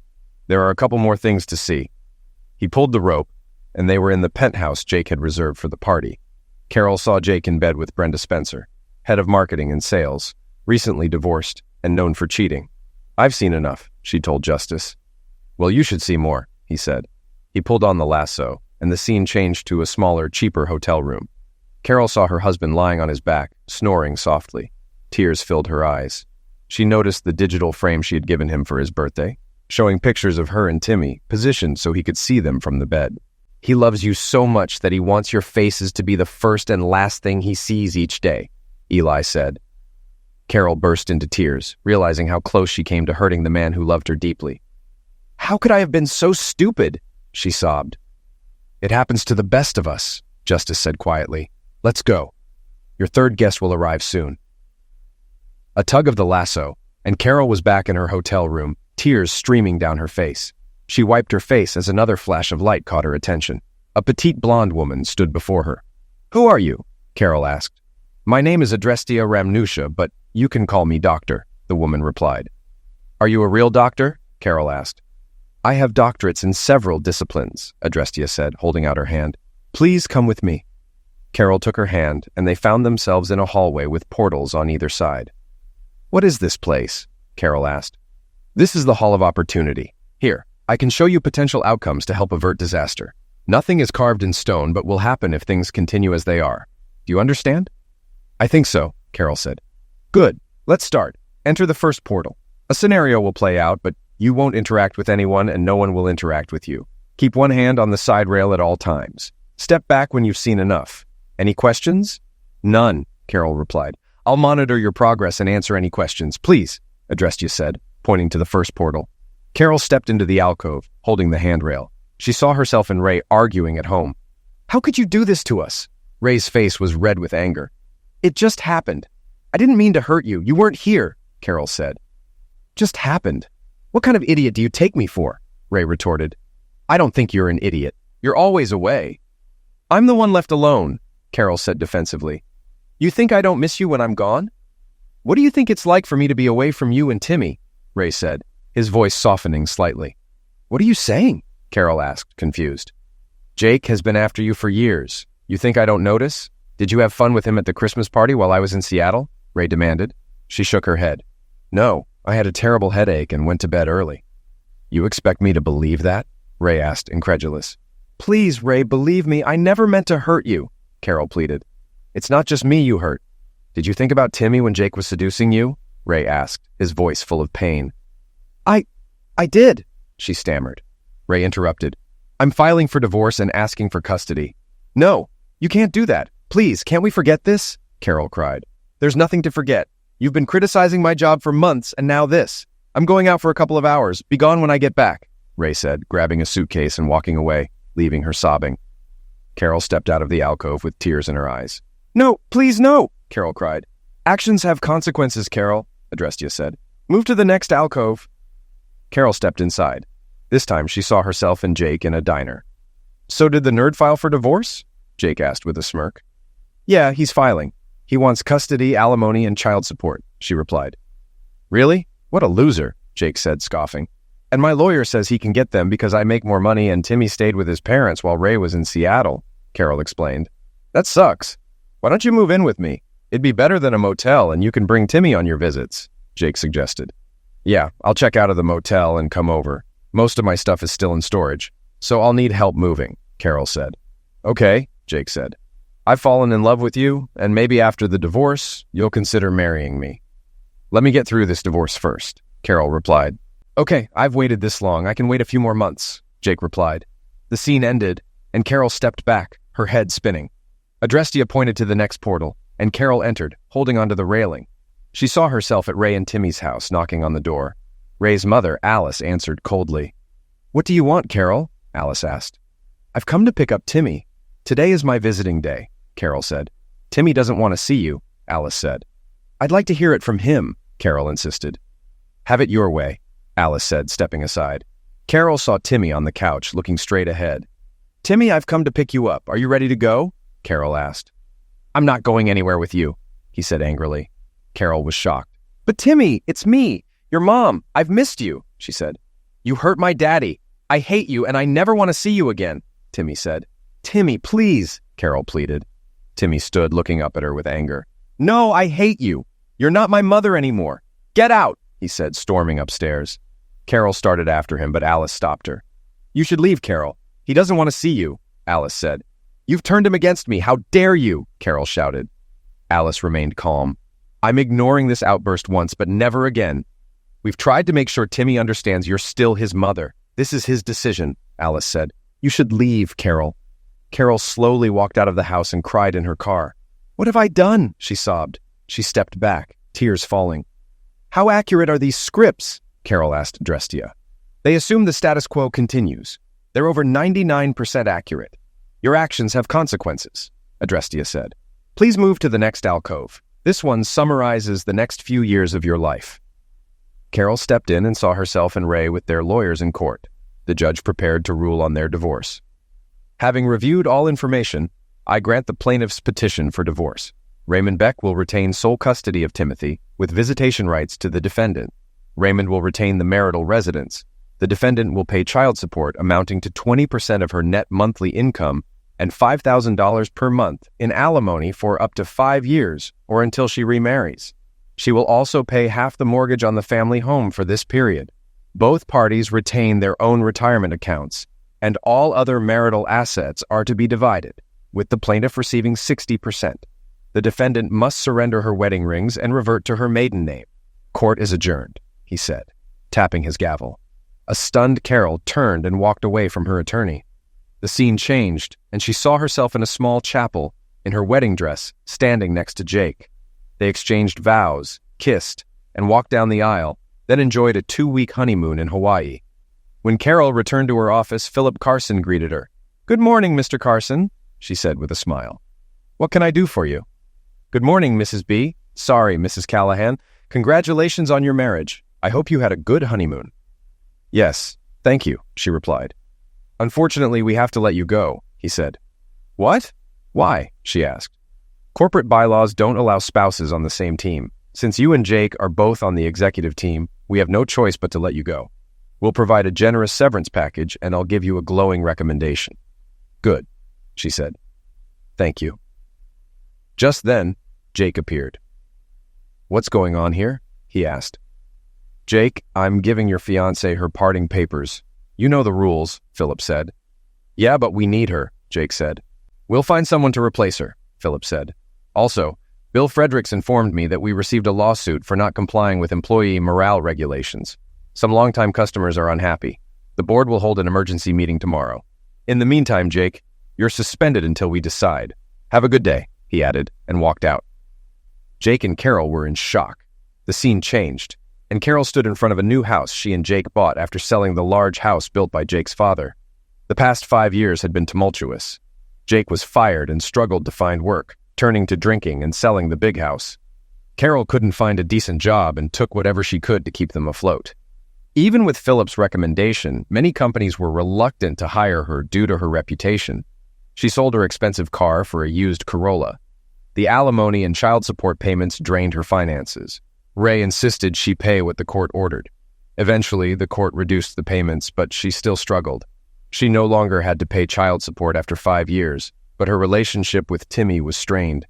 There are a couple more things to see. He pulled the rope, and they were in the penthouse Jake had reserved for the party. Carol saw Jake in bed with Brenda Spencer, head of marketing and sales, recently divorced and known for cheating. I've seen enough, she told Justice. Well, you should see more, he said. He pulled on the lasso, and the scene changed to a smaller, cheaper hotel room. Carol saw her husband lying on his back, snoring softly. Tears filled her eyes. She noticed the digital frame she had given him for his birthday, showing pictures of her and Timmy, positioned so he could see them from the bed. He loves you so much that he wants your faces to be the first and last thing he sees each day, Eli said. Carol burst into tears, realizing how close she came to hurting the man who loved her deeply. How could I have been so stupid? She sobbed. It happens to the best of us, Justice said quietly. Let's go. Your third guest will arrive soon. A tug of the lasso, and Carol was back in her hotel room, tears streaming down her face. She wiped her face as another flash of light caught her attention. A petite blonde woman stood before her. Who are you? Carol asked. My name is Adrestia Ramnusha, but you can call me doctor, the woman replied. Are you a real doctor? Carol asked. I have doctorates in several disciplines, Adrestia said, holding out her hand. Please come with me. Carol took her hand, and they found themselves in a hallway with portals on either side. What is this place? Carol asked. This is the Hall of Opportunity. Here, I can show you potential outcomes to help avert disaster. Nothing is carved in stone, but will happen if things continue as they are. Do you understand? I think so, Carol said. Good. Let's start. Enter the first portal. A scenario will play out, but you won't interact with anyone and no one will interact with you. Keep one hand on the side rail at all times. Step back when you've seen enough. Any questions? None, Carol replied. I'll monitor your progress and answer any questions, please, Adrestia said, pointing to the first portal. Carol stepped into the alcove, holding the handrail. She saw herself and Ray arguing at home. How could you do this to us? Ray's face was red with anger. It just happened. I didn't mean to hurt you. You weren't here, Carol said. Just happened. What kind of idiot do you take me for? Ray retorted. I don't think you're an idiot. You're always away. I'm the one left alone, Carol said defensively. You think I don't miss you when I'm gone? What do you think it's like for me to be away from you and Timmy? Ray said, his voice softening slightly. What are you saying? Carol asked, confused. Jake has been after you for years. You think I don't notice? Did you have fun with him at the Christmas party while I was in Seattle? Ray demanded. She shook her head. No, I had a terrible headache and went to bed early. You expect me to believe that? Ray asked, incredulous. Please, Ray, believe me, I never meant to hurt you, Carol pleaded. It's not just me you hurt. Did you think about Timmy when Jake was seducing you? Ray asked, his voice full of pain. I did, she stammered. Ray interrupted. I'm filing for divorce and asking for custody. No, you can't do that. Please, can't we forget this? Carol cried. There's nothing to forget. You've been criticizing my job for months, and now this. I'm going out for a couple of hours. Be gone when I get back, Ray said, grabbing a suitcase and walking away, leaving her sobbing. Carol stepped out of the alcove with tears in her eyes. No, please no, Carol cried. Actions have consequences, Carol, Adrestia said. Move to the next alcove. Carol stepped inside. This time she saw herself and Jake in a diner. So did the nerd file for divorce? Jake asked with a smirk. Yeah, he's filing. He wants custody, alimony, and child support, she replied. Really? What a loser, Jake said, scoffing. And my lawyer says he can get them because I make more money and Timmy stayed with his parents while Ray was in Seattle, Carol explained. That sucks. Why don't you move in with me? It'd be better than a motel and you can bring Timmy on your visits, Jake suggested. Yeah, I'll check out of the motel and come over. Most of my stuff is still in storage, so I'll need help moving, Carol said. Okay, Jake said. I've fallen in love with you, and maybe after the divorce, you'll consider marrying me. Let me get through this divorce first, Carol replied. Okay, I've waited this long. I can wait a few more months, Jake replied. The scene ended, and Carol stepped back, her head spinning. Adrestia pointed to the next portal, and Carol entered, holding onto the railing. She saw herself at Ray and Timmy's house, knocking on the door. Ray's mother, Alice, answered coldly. What do you want, Carol? Alice asked. I've come to pick up Timmy. Today is my visiting day, Carol said. Timmy doesn't want to see you, Alice said. I'd like to hear it from him, Carol insisted. Have it your way, Alice said, stepping aside. Carol saw Timmy on the couch, looking straight ahead. Timmy, I've come to pick you up. Are you ready to go? Carol asked. I'm not going anywhere with you, he said angrily. Carol was shocked. But Timmy, it's me, your mom. I've missed you, she said. You hurt my daddy. I hate you and I never want to see you again, Timmy said. Timmy, please, Carol pleaded. Timmy stood looking up at her with anger. No, I hate you. You're not my mother anymore. Get out, he said, storming upstairs. Carol started after him, but Alice stopped her. You should leave, Carol. He doesn't want to see you, Alice said. You've turned him against me. How dare you, Carol shouted. Alice remained calm. I'm ignoring this outburst once, but never again. We've tried to make sure Timmy understands you're still his mother. This is his decision, Alice said. You should leave, Carol. Carol slowly walked out of the house and cried in her car. What have I done? She sobbed. She stepped back, tears falling. How accurate are these scripts? Carol asked Adrestia. They assume the status quo continues. They're over 99% accurate. Your actions have consequences, Adrestia said. Please move to the next alcove. This one summarizes the next few years of your life. Carol stepped in and saw herself and Ray with their lawyers in court. The judge prepared to rule on their divorce. Having reviewed all information, I grant the plaintiff's petition for divorce. Raymond Beck will retain sole custody of Timothy with visitation rights to the defendant. Raymond will retain the marital residence. The defendant will pay child support amounting to 20% of her net monthly income and $5,000 per month in alimony for up to 5 years or until she remarries. She will also pay half the mortgage on the family home for this period. Both parties retain their own retirement accounts, and all other marital assets are to be divided, with the plaintiff receiving 60%. The defendant must surrender her wedding rings and revert to her maiden name. Court is adjourned, he said, tapping his gavel. A stunned Carol turned and walked away from her attorney. The scene changed, and she saw herself in a small chapel, in her wedding dress, standing next to Jake. They exchanged vows, kissed, and walked down the aisle, then enjoyed a 2-week honeymoon in Hawaii. When Carol returned to her office, Philip Carson greeted her. Good morning, Mr. Carson, she said with a smile. What can I do for you? Good morning, Mrs. B. Sorry, Mrs. Callahan. Congratulations on your marriage. I hope you had a good honeymoon. Yes, thank you, she replied. Unfortunately, we have to let you go, he said. What? Why? She asked. Corporate bylaws don't allow spouses on the same team. Since you and Jake are both on the executive team, we have no choice but to let you go. We'll provide a generous severance package, and I'll give you a glowing recommendation. Good, she said. Thank you. Just then, Jake appeared. What's going on here? He asked. Jake, I'm giving your fiancée her parting papers. You know the rules, Philip said. Yeah, but we need her, Jake said. We'll find someone to replace her, Philip said. Also, Bill Fredericks informed me that we received a lawsuit for not complying with employee morale regulations. Some longtime customers are unhappy. The board will hold an emergency meeting tomorrow. In the meantime, Jake, you're suspended until we decide. Have a good day, he added, and walked out. Jake and Carol were in shock. The scene changed, and Carol stood in front of a new house she and Jake bought after selling the large house built by Jake's father. The past 5 years had been tumultuous. Jake was fired and struggled to find work, turning to drinking and selling the big house. Carol couldn't find a decent job and took whatever she could to keep them afloat. Even with Philip's recommendation, many companies were reluctant to hire her due to her reputation. She sold her expensive car for a used Corolla. The alimony and child support payments drained her finances. Ray insisted she pay what the court ordered. Eventually, the court reduced the payments, but she still struggled. She no longer had to pay child support after 5 years, but her relationship with Timmy was strained.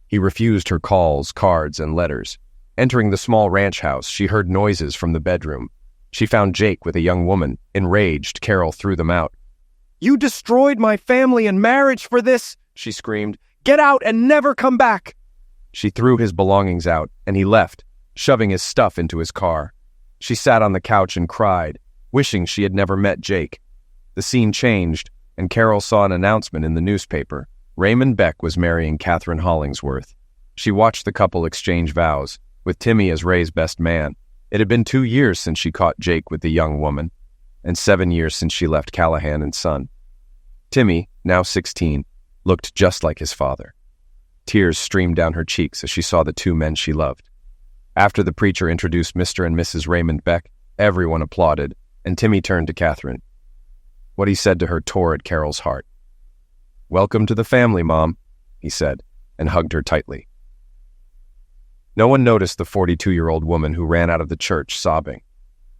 He refused her calls, cards, and letters. Entering the small ranch house, she heard noises from the bedroom. She found Jake with a young woman. Enraged, Carol threw them out. "You destroyed my family and marriage for this!" she screamed. "Get out and never come back!" She threw his belongings out, and he left, shoving his stuff into his car. She sat on the couch and cried, wishing she had never met Jake. The scene changed, and Carol saw an announcement in the newspaper. Raymond Beck was marrying Catherine Hollingsworth. She watched the couple exchange vows, with Timmy as Ray's best man. It had been 2 years since she caught Jake with the young woman, and 7 years since she left Callahan and son. Timmy, now 16, looked just like his father. Tears streamed down her cheeks as she saw the two men she loved. After the preacher introduced Mr. and Mrs. Raymond Beck, everyone applauded, and Timmy turned to Catherine. What he said to her tore at Carol's heart. "Welcome to the family, Mom," he said, and hugged her tightly. No one noticed the 42-year-old woman who ran out of the church sobbing.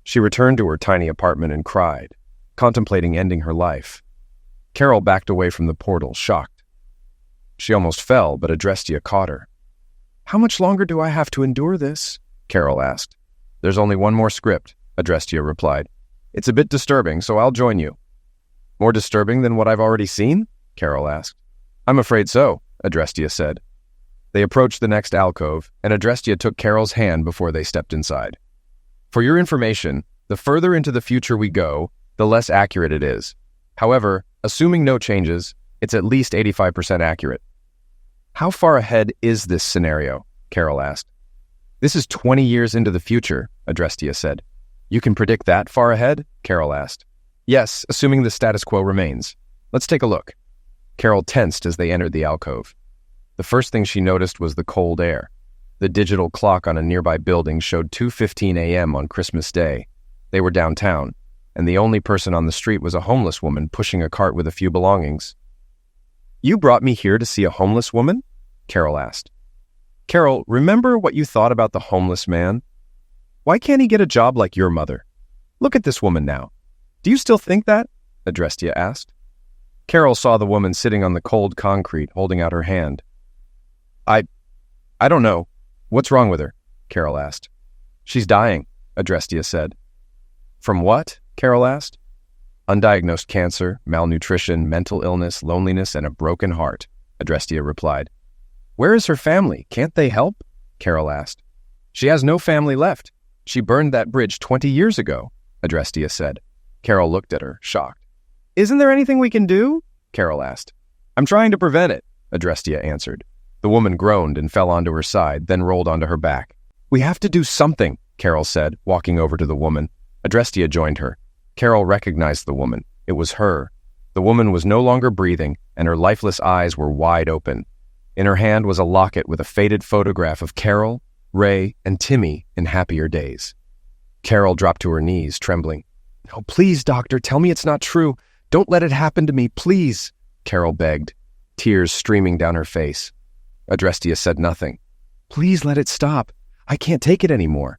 She returned to her tiny apartment and cried, contemplating ending her life. Carol backed away from the portal, shocked. She almost fell, but Adrestia caught her. "How much longer do I have to endure this?" Carol asked. "There's only one more script," Adrestia replied. "It's a bit disturbing, so I'll join you." "More disturbing than what I've already seen?" Carol asked. "I'm afraid so," Adrestia said. They approached the next alcove, and Adrestia took Carol's hand before they stepped inside. "For your information, the further into the future we go, the less accurate it is. However, assuming no changes, it's at least 85% accurate." "How far ahead is this scenario?" Carol asked. "This is 20 years into the future," Adrestia said. "You can predict that far ahead?" Carol asked. "Yes, assuming the status quo remains. Let's take a look." Carol tensed as they entered the alcove. The first thing she noticed was the cold air. The digital clock on a nearby building showed 2:15 a.m. on Christmas Day. They were downtown, and the only person on the street was a homeless woman pushing a cart with a few belongings. "You brought me here to see a homeless woman?" Carol asked. "Carol, remember what you thought about the homeless man? Why can't he get a job like your mother? Look at this woman now. Do you still think that?" Adrestia asked. Carol saw the woman sitting on the cold concrete, holding out her hand. I don't know. What's wrong with her?" Carol asked. "She's dying," Adrestia said. "From what?" Carol asked. "Undiagnosed cancer, malnutrition, mental illness, loneliness, and a broken heart," Adrestia replied. "Where is her family? Can't they help?" Carol asked. "She has no family left. She burned that bridge 20 years ago," Adrestia said. Carol looked at her, shocked. "Isn't there anything we can do?" Carol asked. "I'm trying to prevent it," Adrestia answered. The woman groaned and fell onto her side, then rolled onto her back. "We have to do something," Carol said, walking over to the woman. Adrestia joined her. Carol recognized the woman. It was her. The woman was no longer breathing, and her lifeless eyes were wide open. In her hand was a locket with a faded photograph of Carol, Ray, and Timmy in happier days. Carol dropped to her knees, trembling. "Oh, please, doctor, tell me it's not true. Don't let it happen to me, please," Carol begged, tears streaming down her face. Adrestia said nothing. "Please let it stop. I can't take it anymore."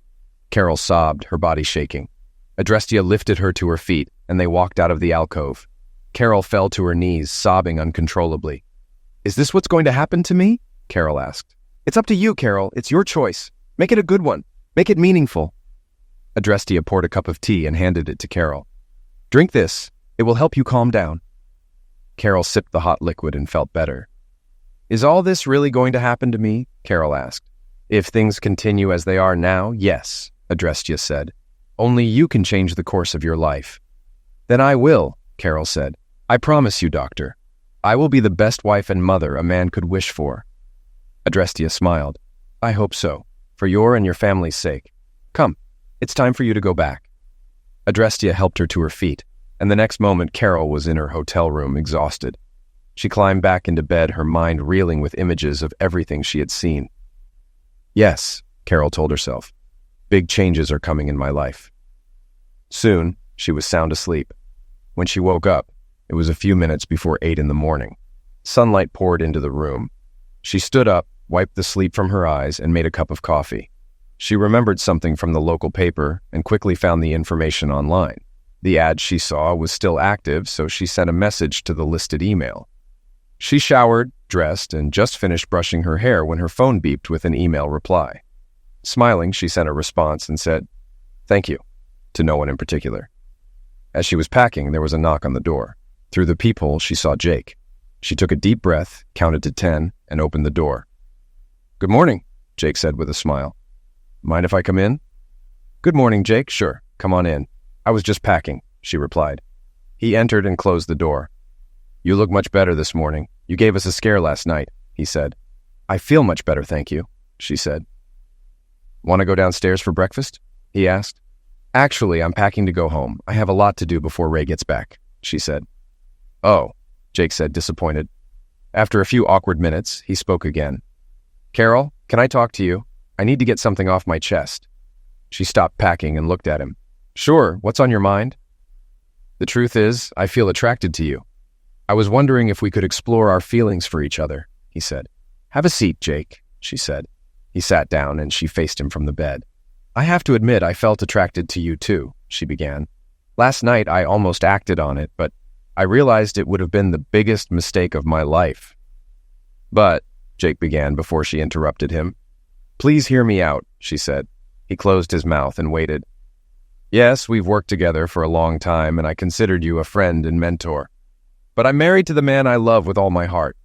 Carol sobbed, her body shaking. Adrestia lifted her to her feet, and they walked out of the alcove. Carol fell to her knees, sobbing uncontrollably. "Is this what's going to happen to me?" Carol asked. "It's up to you, Carol. It's your choice. Make it a good one. Make it meaningful." Adrestia poured a cup of tea and handed it to Carol. "Drink this. It will help you calm down." Carol sipped the hot liquid and felt better. "Is all this really going to happen to me?" Carol asked. "If things continue as they are now, yes," Adrestia said. "Only you can change the course of your life." "Then I will," Carol said. "I promise you, doctor. I will be the best wife and mother a man could wish for." Adrestia smiled. "I hope so, for your and your family's sake. Come, it's time for you to go back." Adrestia helped her to her feet, and the next moment Carol was in her hotel room, exhausted. She climbed back into bed, her mind reeling with images of everything she had seen. "Yes," Carol told herself, "big changes are coming in my life." Soon, she was sound asleep. When she woke up, it was a few minutes before 8 in the morning. Sunlight poured into the room. She stood up, wiped the sleep from her eyes, and made a cup of coffee. She remembered something from the local paper and quickly found the information online. The ad she saw was still active, so she sent a message to the listed email. She showered, dressed, and just finished brushing her hair when her phone beeped with an email reply. Smiling, she sent a response and said, "Thank you," to no one in particular. As she was packing, there was a knock on the door. Through the peephole, she saw Jake. She took a deep breath, counted to 10, and opened the door. "Good morning," Jake said with a smile. "Mind if I come in?" "Good morning, Jake. Sure, come on in. I was just packing," she replied. He entered and closed the door. "You look much better this morning. You gave us a scare last night," he said. "I feel much better, thank you," she said. "Want to go downstairs for breakfast?" he asked. "Actually, I'm packing to go home. I have a lot to do before Ray gets back," she said. "Oh," Jake said, disappointed. After a few awkward minutes, he spoke again. "Carol, can I talk to you? I need to get something off my chest." She stopped packing and looked at him. "Sure, what's on your mind?" "The truth is, I feel attracted to you. I was wondering if we could explore our feelings for each other," he said. "Have a seat, Jake," she said. He sat down and she faced him from the bed. "I have to admit I felt attracted to you too," she began. "Last night I almost acted on it, but I realized it would have been the biggest mistake of my life." "But," Jake began before she interrupted him. "Please hear me out," she said. He closed his mouth and waited. "Yes, we've worked together for a long time, and I considered you a friend and mentor. But I'm married to the man I love with all my heart.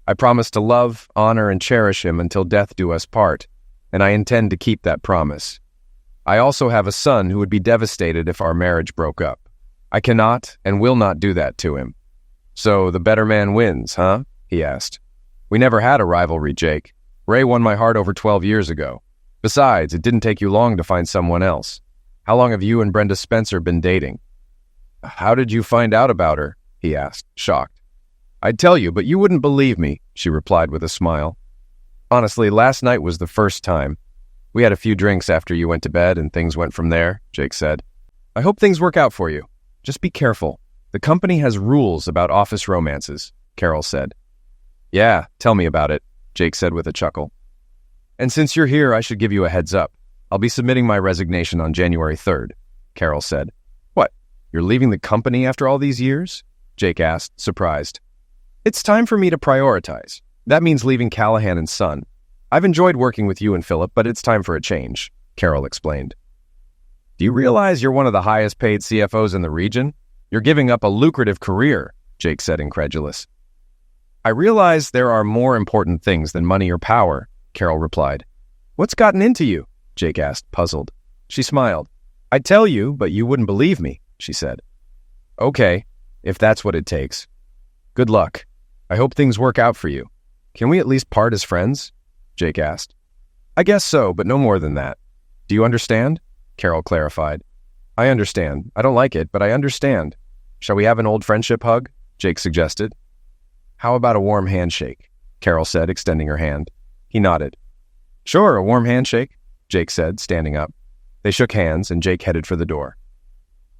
I promise to love, honor, and cherish him until death do us part, and I intend to keep that promise. I also have a son who would be devastated if our marriage broke up. I cannot and will not do that to him. So the better man wins, huh?" he asked. "We never had a rivalry, Jake. Ray won my heart over 12 years ago. Besides, it didn't take you long to find someone else. How long have you and Brenda Spencer been dating?" "How did you find out about her?" he asked, shocked. "I'd tell you, but you wouldn't believe me," she replied with a smile. "Honestly, last night was the first time. We had a few drinks after you went to bed, and things went from there," Jake said. "I hope things work out for you. Just be careful. The company has rules about office romances," Carol said. "Yeah, tell me about it," Jake said with a chuckle. "And since you're here, I should give you a heads up. I'll be submitting my resignation on January 3rd, Carol said. "What, you're leaving the company after all these years?" Jake asked, surprised. "It's time for me to prioritize. That means leaving Callahan and Son. I've enjoyed working with you and Philip, but it's time for a change," Carol explained. "Do you realize you're one of the highest paid CFOs in the region? You're giving up a lucrative career," Jake said, incredulous. "I realize there are more important things than money or power," Carol replied. "What's gotten into you?" Jake asked, puzzled. She smiled. "I'd tell you, but you wouldn't believe me," she said. "Okay, if that's what it takes. Good luck. I hope things work out for you. Can we at least part as friends?" Jake asked. "I guess so, but no more than that. Do you understand?" Carol clarified. "I understand. I don't like it, but I understand. Shall we have an old friendship hug?" Jake suggested. "How about a warm handshake?" Carol said, extending her hand. He nodded. "Sure, a warm handshake," Jake said, standing up. They shook hands, and Jake headed for the door.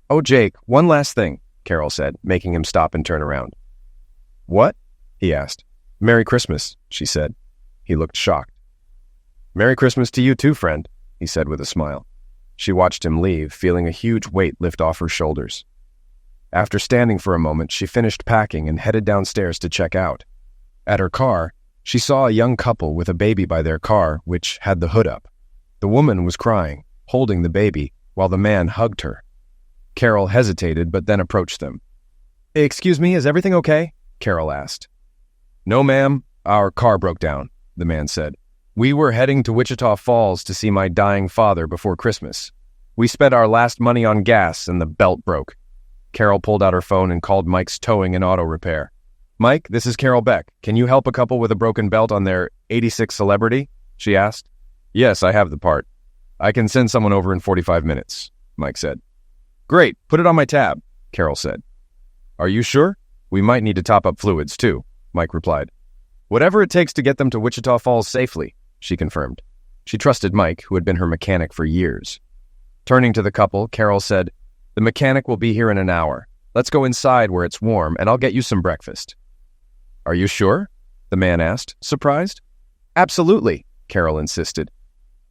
"Oh, Jake, one last thing," Carol said, making him stop and turn around. "What?" he asked. "Merry Christmas," she said. He looked shocked. "Merry Christmas to you too, friend," he said with a smile. She watched him leave, feeling a huge weight lift off her shoulders. After standing for a moment, she finished packing and headed downstairs to check out. At her car, she saw a young couple with a baby by their car, which had the hood up. The woman was crying, holding the baby, while the man hugged her. Carol hesitated but then approached them. "Excuse me, is everything okay?" Carol asked. "No, ma'am. Our car broke down," the man said. "We were heading to Wichita Falls to see my dying father before Christmas. We spent our last money on gas and the belt broke." Carol pulled out her phone and called Mike's towing and auto repair. "Mike, this is Carol Beck. Can you help a couple with a broken belt on their 86 Celebrity?" she asked. "Yes, I have the part. I can send someone over in 45 minutes, Mike said. "Great, put it on my tab," Carol said. "Are you sure? We might need to top up fluids too," Mike replied. "Whatever it takes to get them to Wichita Falls safely," she confirmed. She trusted Mike, who had been her mechanic for years. Turning to the couple, Carol said, "The mechanic will be here in an hour. Let's go inside where it's warm, and I'll get you some breakfast." "Are you sure?" the man asked, surprised. "Absolutely," Carol insisted.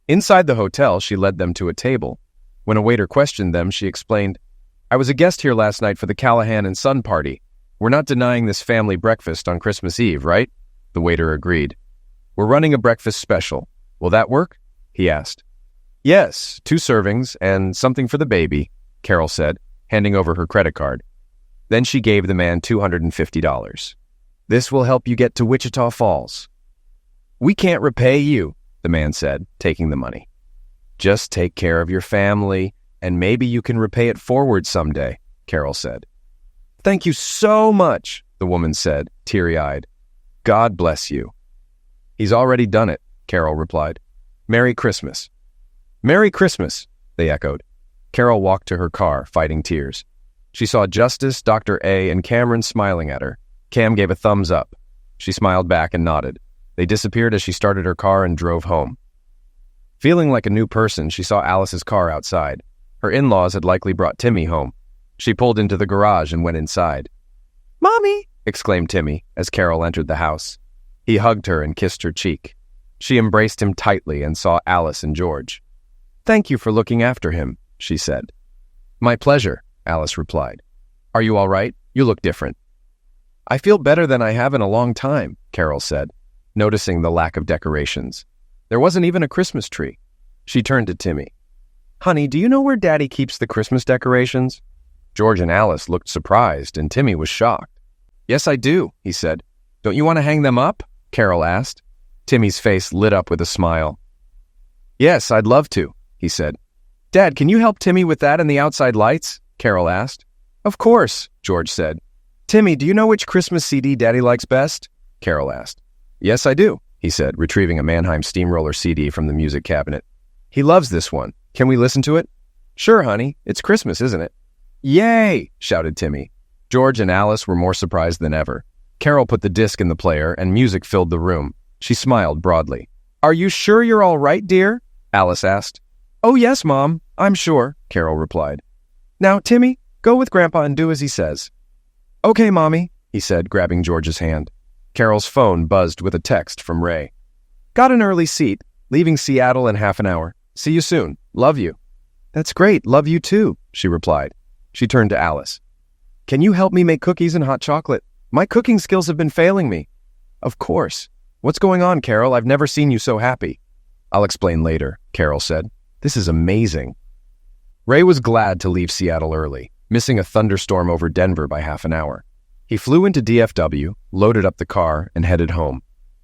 Inside the hotel, she led them to a table. When a waiter questioned them, she explained, "I was a guest here last night for the Callahan and Son party. We're not denying this family breakfast on Christmas Eve, right?" The waiter agreed. "We're running a breakfast special. Will that work?" he asked. "Yes, 2 servings and something for the baby," Carol said, handing over her credit card. Then she gave the man $250. "This will help you get to Wichita Falls." "We can't repay you," the man said, taking the money. "Just take care of your family, and maybe you can repay it forward someday," Carol said. "Thank you so much," the woman said, teary-eyed. "God bless you." "He's already done it," Carol replied. "Merry Christmas." "Merry Christmas," they echoed. Carol walked to her car, fighting tears. She saw Justice, Dr. A, and Cameron smiling at her. Cam gave a thumbs up. She smiled back and nodded. They disappeared as she started her car and drove home. Feeling like a new person, she saw Alice's car outside. Her in-laws had likely brought Timmy home. She pulled into the garage and went inside. "Mommy!" exclaimed Timmy as Carol entered the house. He hugged her and kissed her cheek. She embraced him tightly and saw Alice and George. "Thank you for looking after him," she said. "My pleasure," Alice replied. "Are you all right? You look different." "I feel better than I have in a long time," Carol said, noticing the lack of decorations. There wasn't even a Christmas tree. She turned to Timmy. "Honey, do you know where Daddy keeps the Christmas decorations?" George and Alice looked surprised, and Timmy was shocked. "Yes, I do," he said. "Don't you want to hang them up?" Carol asked. Timmy's face lit up with a smile. "Yes, I'd love to," he said. "Dad, can you help Timmy with that and the outside lights?" Carol asked. "Of course," George said. "Timmy, do you know which Christmas CD Daddy likes best?" Carol asked. "Yes, I do," he said, retrieving a Mannheim Steamroller CD from the music cabinet. "He loves this one. Can we listen to it?" "Sure, honey. It's Christmas, isn't it?" "Yay!" shouted Timmy. George and Alice were more surprised than ever. Carol put the disc in the player, and music filled the room. She smiled broadly. "Are you sure you're all right, dear?" Alice asked. "Oh, yes, Mom. I'm sure," Carol replied. "Now, Timmy, go with Grandpa and do as he says." "Okay, Mommy," he said, grabbing George's hand. Carol's phone buzzed with a text from Ray. "Got an early seat. Leaving Seattle in half an hour. See you soon. Love you." "That's great. Love you too," she replied. She turned to Alice. "Can you help me make cookies and hot chocolate? My cooking skills have been failing me." "Of course. What's going on, Carol? I've never seen you so happy." "I'll explain later," Carol said. "This is amazing." Ray was glad to leave Seattle early, missing a thunderstorm over Denver by half an hour. He flew into DFW, loaded up the car, and headed home.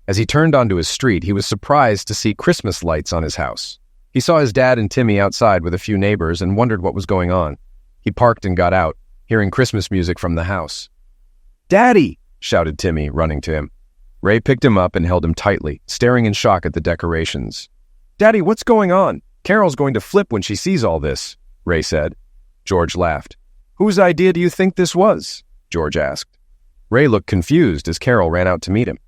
As he turned onto his street, he was surprised to see Christmas lights on his house. He saw his dad and Timmy outside with a few neighbors and wondered what was going on. He parked and got out, hearing Christmas music from the house. "Daddy!" shouted Timmy, running to him. Ray picked him up and held him tightly, staring in shock at the decorations. "Daddy, what's going on? Carol's going to flip when she sees all this," Ray said. George laughed. "Whose idea do you think this was?" George asked. Ray looked confused as Carol ran out to meet him.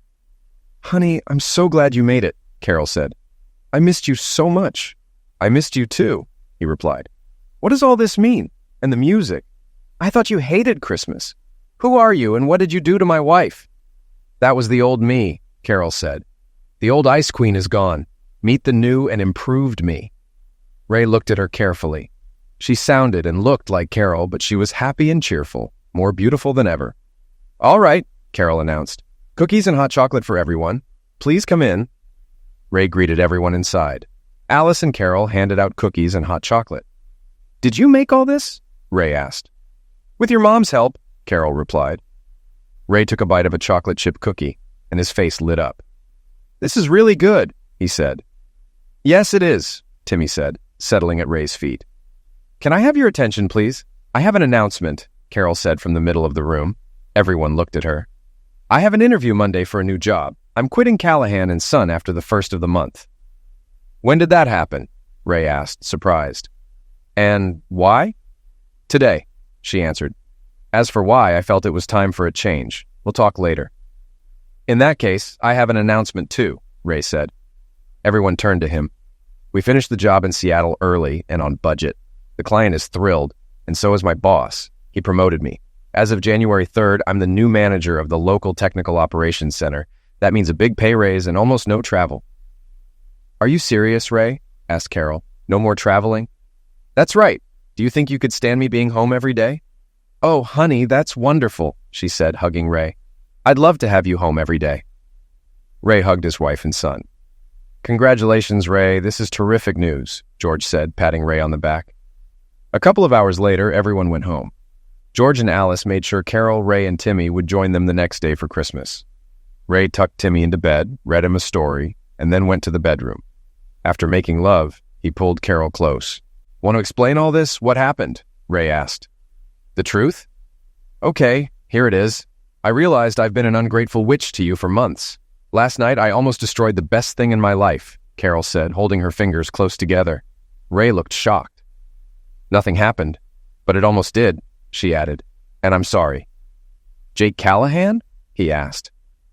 "Honey, I'm so glad you made it," Carol said. "I missed you so much." "I missed you too," he replied. "What does all this mean? And the music? I thought you hated Christmas. Who are you and what did you do to my wife?" "That was the old me," Carol said. "The old Ice Queen is gone. Meet the new and improved me." Ray looked at her carefully. She sounded and looked like Carol, but she was happy and cheerful, more beautiful than ever. "All right," Carol announced. "Cookies and hot chocolate for everyone. Please come in." Ray greeted everyone inside. Alice and Carol handed out cookies and hot chocolate. Did you make all this? Ray asked. With your mom's help, Carol replied. Ray took a bite of a chocolate chip cookie, and his face lit up. This is really good, he said. Yes, it is, Timmy said, settling at Ray's feet. Can I have your attention, please? I have an announcement, Carol said from the middle of the room. Everyone looked at her. I have an interview Monday for a new job. I'm quitting Callahan and Son after the 1st of the month. When did that happen? Ray asked, surprised. And why? Today, she answered. As for why, I felt it was time for a change. We'll talk later. In that case, I have an announcement too, Ray said. Everyone turned to him. We finished the job in Seattle early and on budget. The client is thrilled, and so is my boss. He promoted me. As of January 3rd, I'm the new manager of the local technical operations center. That means a big pay raise and almost no travel. Are you serious, Ray? Asked Carol. No more traveling? That's right. Do you think you could stand me being home every day? Oh, honey, that's wonderful, she said, hugging Ray. I'd love to have you home every day. Ray hugged his wife and son. Congratulations, Ray. This is terrific news, George said, patting Ray on the back. A couple of hours later, everyone went home. George and Alice made sure Carol, Ray, and Timmy would join them the next day for Christmas. Ray tucked Timmy into bed, read him a story, and then went to the bedroom. After making love, he pulled Carol close. Want to explain all this? What happened? Ray asked. The truth? Okay, here it is. I realized I've been an ungrateful witch to you for months. Last night, I almost destroyed the best thing in my life, Carol said, holding her fingers close together. Ray looked shocked. Nothing happened, but it almost did, she added, and I'm sorry. Jake Callahan? He asked.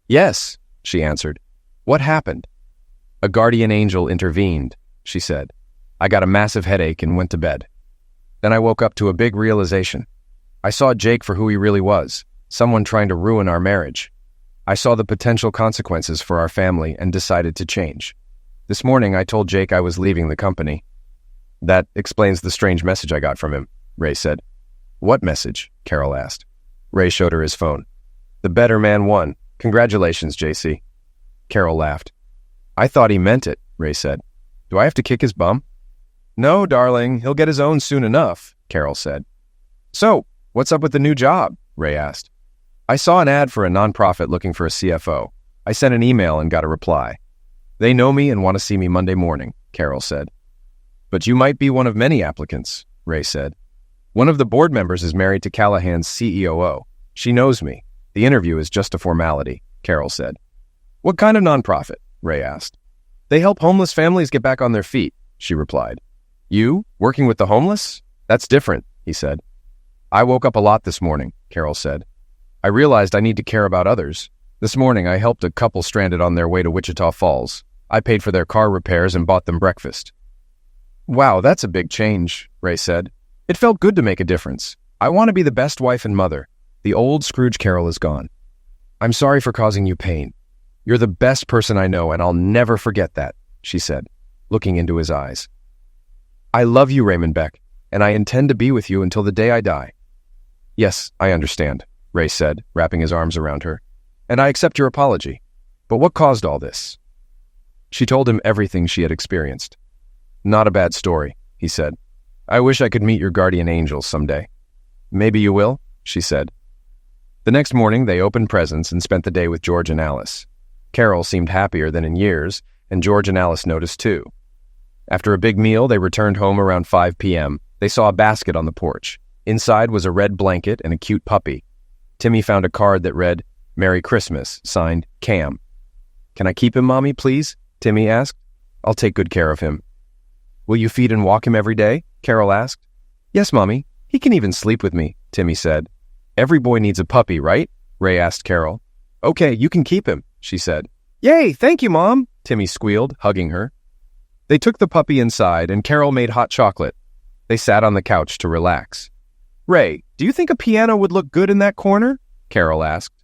Yes, she answered. What happened? A guardian angel intervened, she said. I got a massive headache and went to bed. Then I woke up to a big realization. I saw Jake for who he really was, someone trying to ruin our marriage. I saw the potential consequences for our family and decided to change. This morning I told Jake I was leaving the company. That explains the strange message I got from him, Ray said. What message? Carol asked. Ray showed her his phone. The better man won. Congratulations, JC. Carol laughed. I thought he meant it, Ray said. Do I have to kick his bum? No, darling, he'll get his own soon enough, Carol said. So, what's up with the new job? Ray asked. I saw an ad for a nonprofit looking for a CFO. I sent an email and got a reply. They know me and want to see me Monday morning, Carol said. But you might be one of many applicants, Ray said. One of the board members is married to Callahan's CEOO. She knows me. The interview is just a formality, Carol said. What kind of nonprofit? Ray asked. They help homeless families get back on their feet, she replied. You, working with the homeless? That's different, he said. I woke up a lot this morning, Carol said. I realized I need to care about others. This morning I helped a couple stranded on their way to Wichita Falls. I paid for their car repairs and bought them breakfast. Wow, that's a big change, Ray said. It felt good to make a difference. I want to be the best wife and mother. The old Scrooge Carol is gone. I'm sorry for causing you pain. You're the best person I know, and I'll never forget that, she said, looking into his eyes. I love you, Raymond Beck, and I intend to be with you until the day I die. Yes, I understand, Ray said, wrapping his arms around her. And I accept your apology. But what caused all this? She told him everything she had experienced. Not a bad story, he said. I wish I could meet your guardian angels someday. Maybe you will, she said. The next morning, they opened presents and spent the day with George and Alice. Carol seemed happier than in years, and George and Alice noticed too. After a big meal, they returned home around 5 p.m. They saw a basket on the porch. Inside was a red blanket and a cute puppy. Timmy found a card that read, Merry Christmas, signed Cam. Can I keep him, Mommy, please? Timmy asked. I'll take good care of him. Will you feed and walk him every day? Carol asked. Yes, Mommy. He can even sleep with me, Timmy said. Every boy needs a puppy, right? Ray asked Carol. Okay, you can keep him, she said. Yay, thank you, Mom, Timmy squealed, hugging her. They took the puppy inside, and Carol made hot chocolate. They sat on the couch to relax. Ray, do you think a piano would look good in that corner? Carol asked.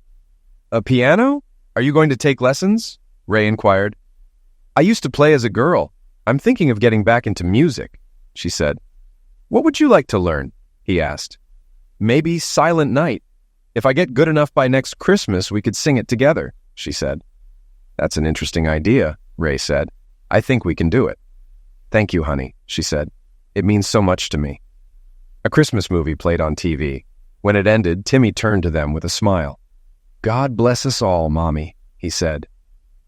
A piano? Are you going to take lessons? Ray inquired. I used to play as a girl. I'm thinking of getting back into music, she said. What would you like to learn? He asked. Maybe Silent Night. If I get good enough by next Christmas, we could sing it together, she said. That's an interesting idea, Ray said. I think we can do it. Thank you, honey, she said. It means so much to me. A Christmas movie played on TV. When it ended, Timmy turned to them with a smile. "God bless us all, Mommy," he said.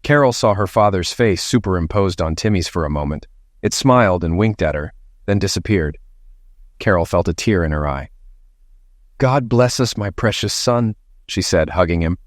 Carol saw her father's face superimposed on Timmy's for a moment. It smiled and winked at her, then disappeared. Carol felt a tear in her eye. "God bless us, my precious son," she said, hugging him.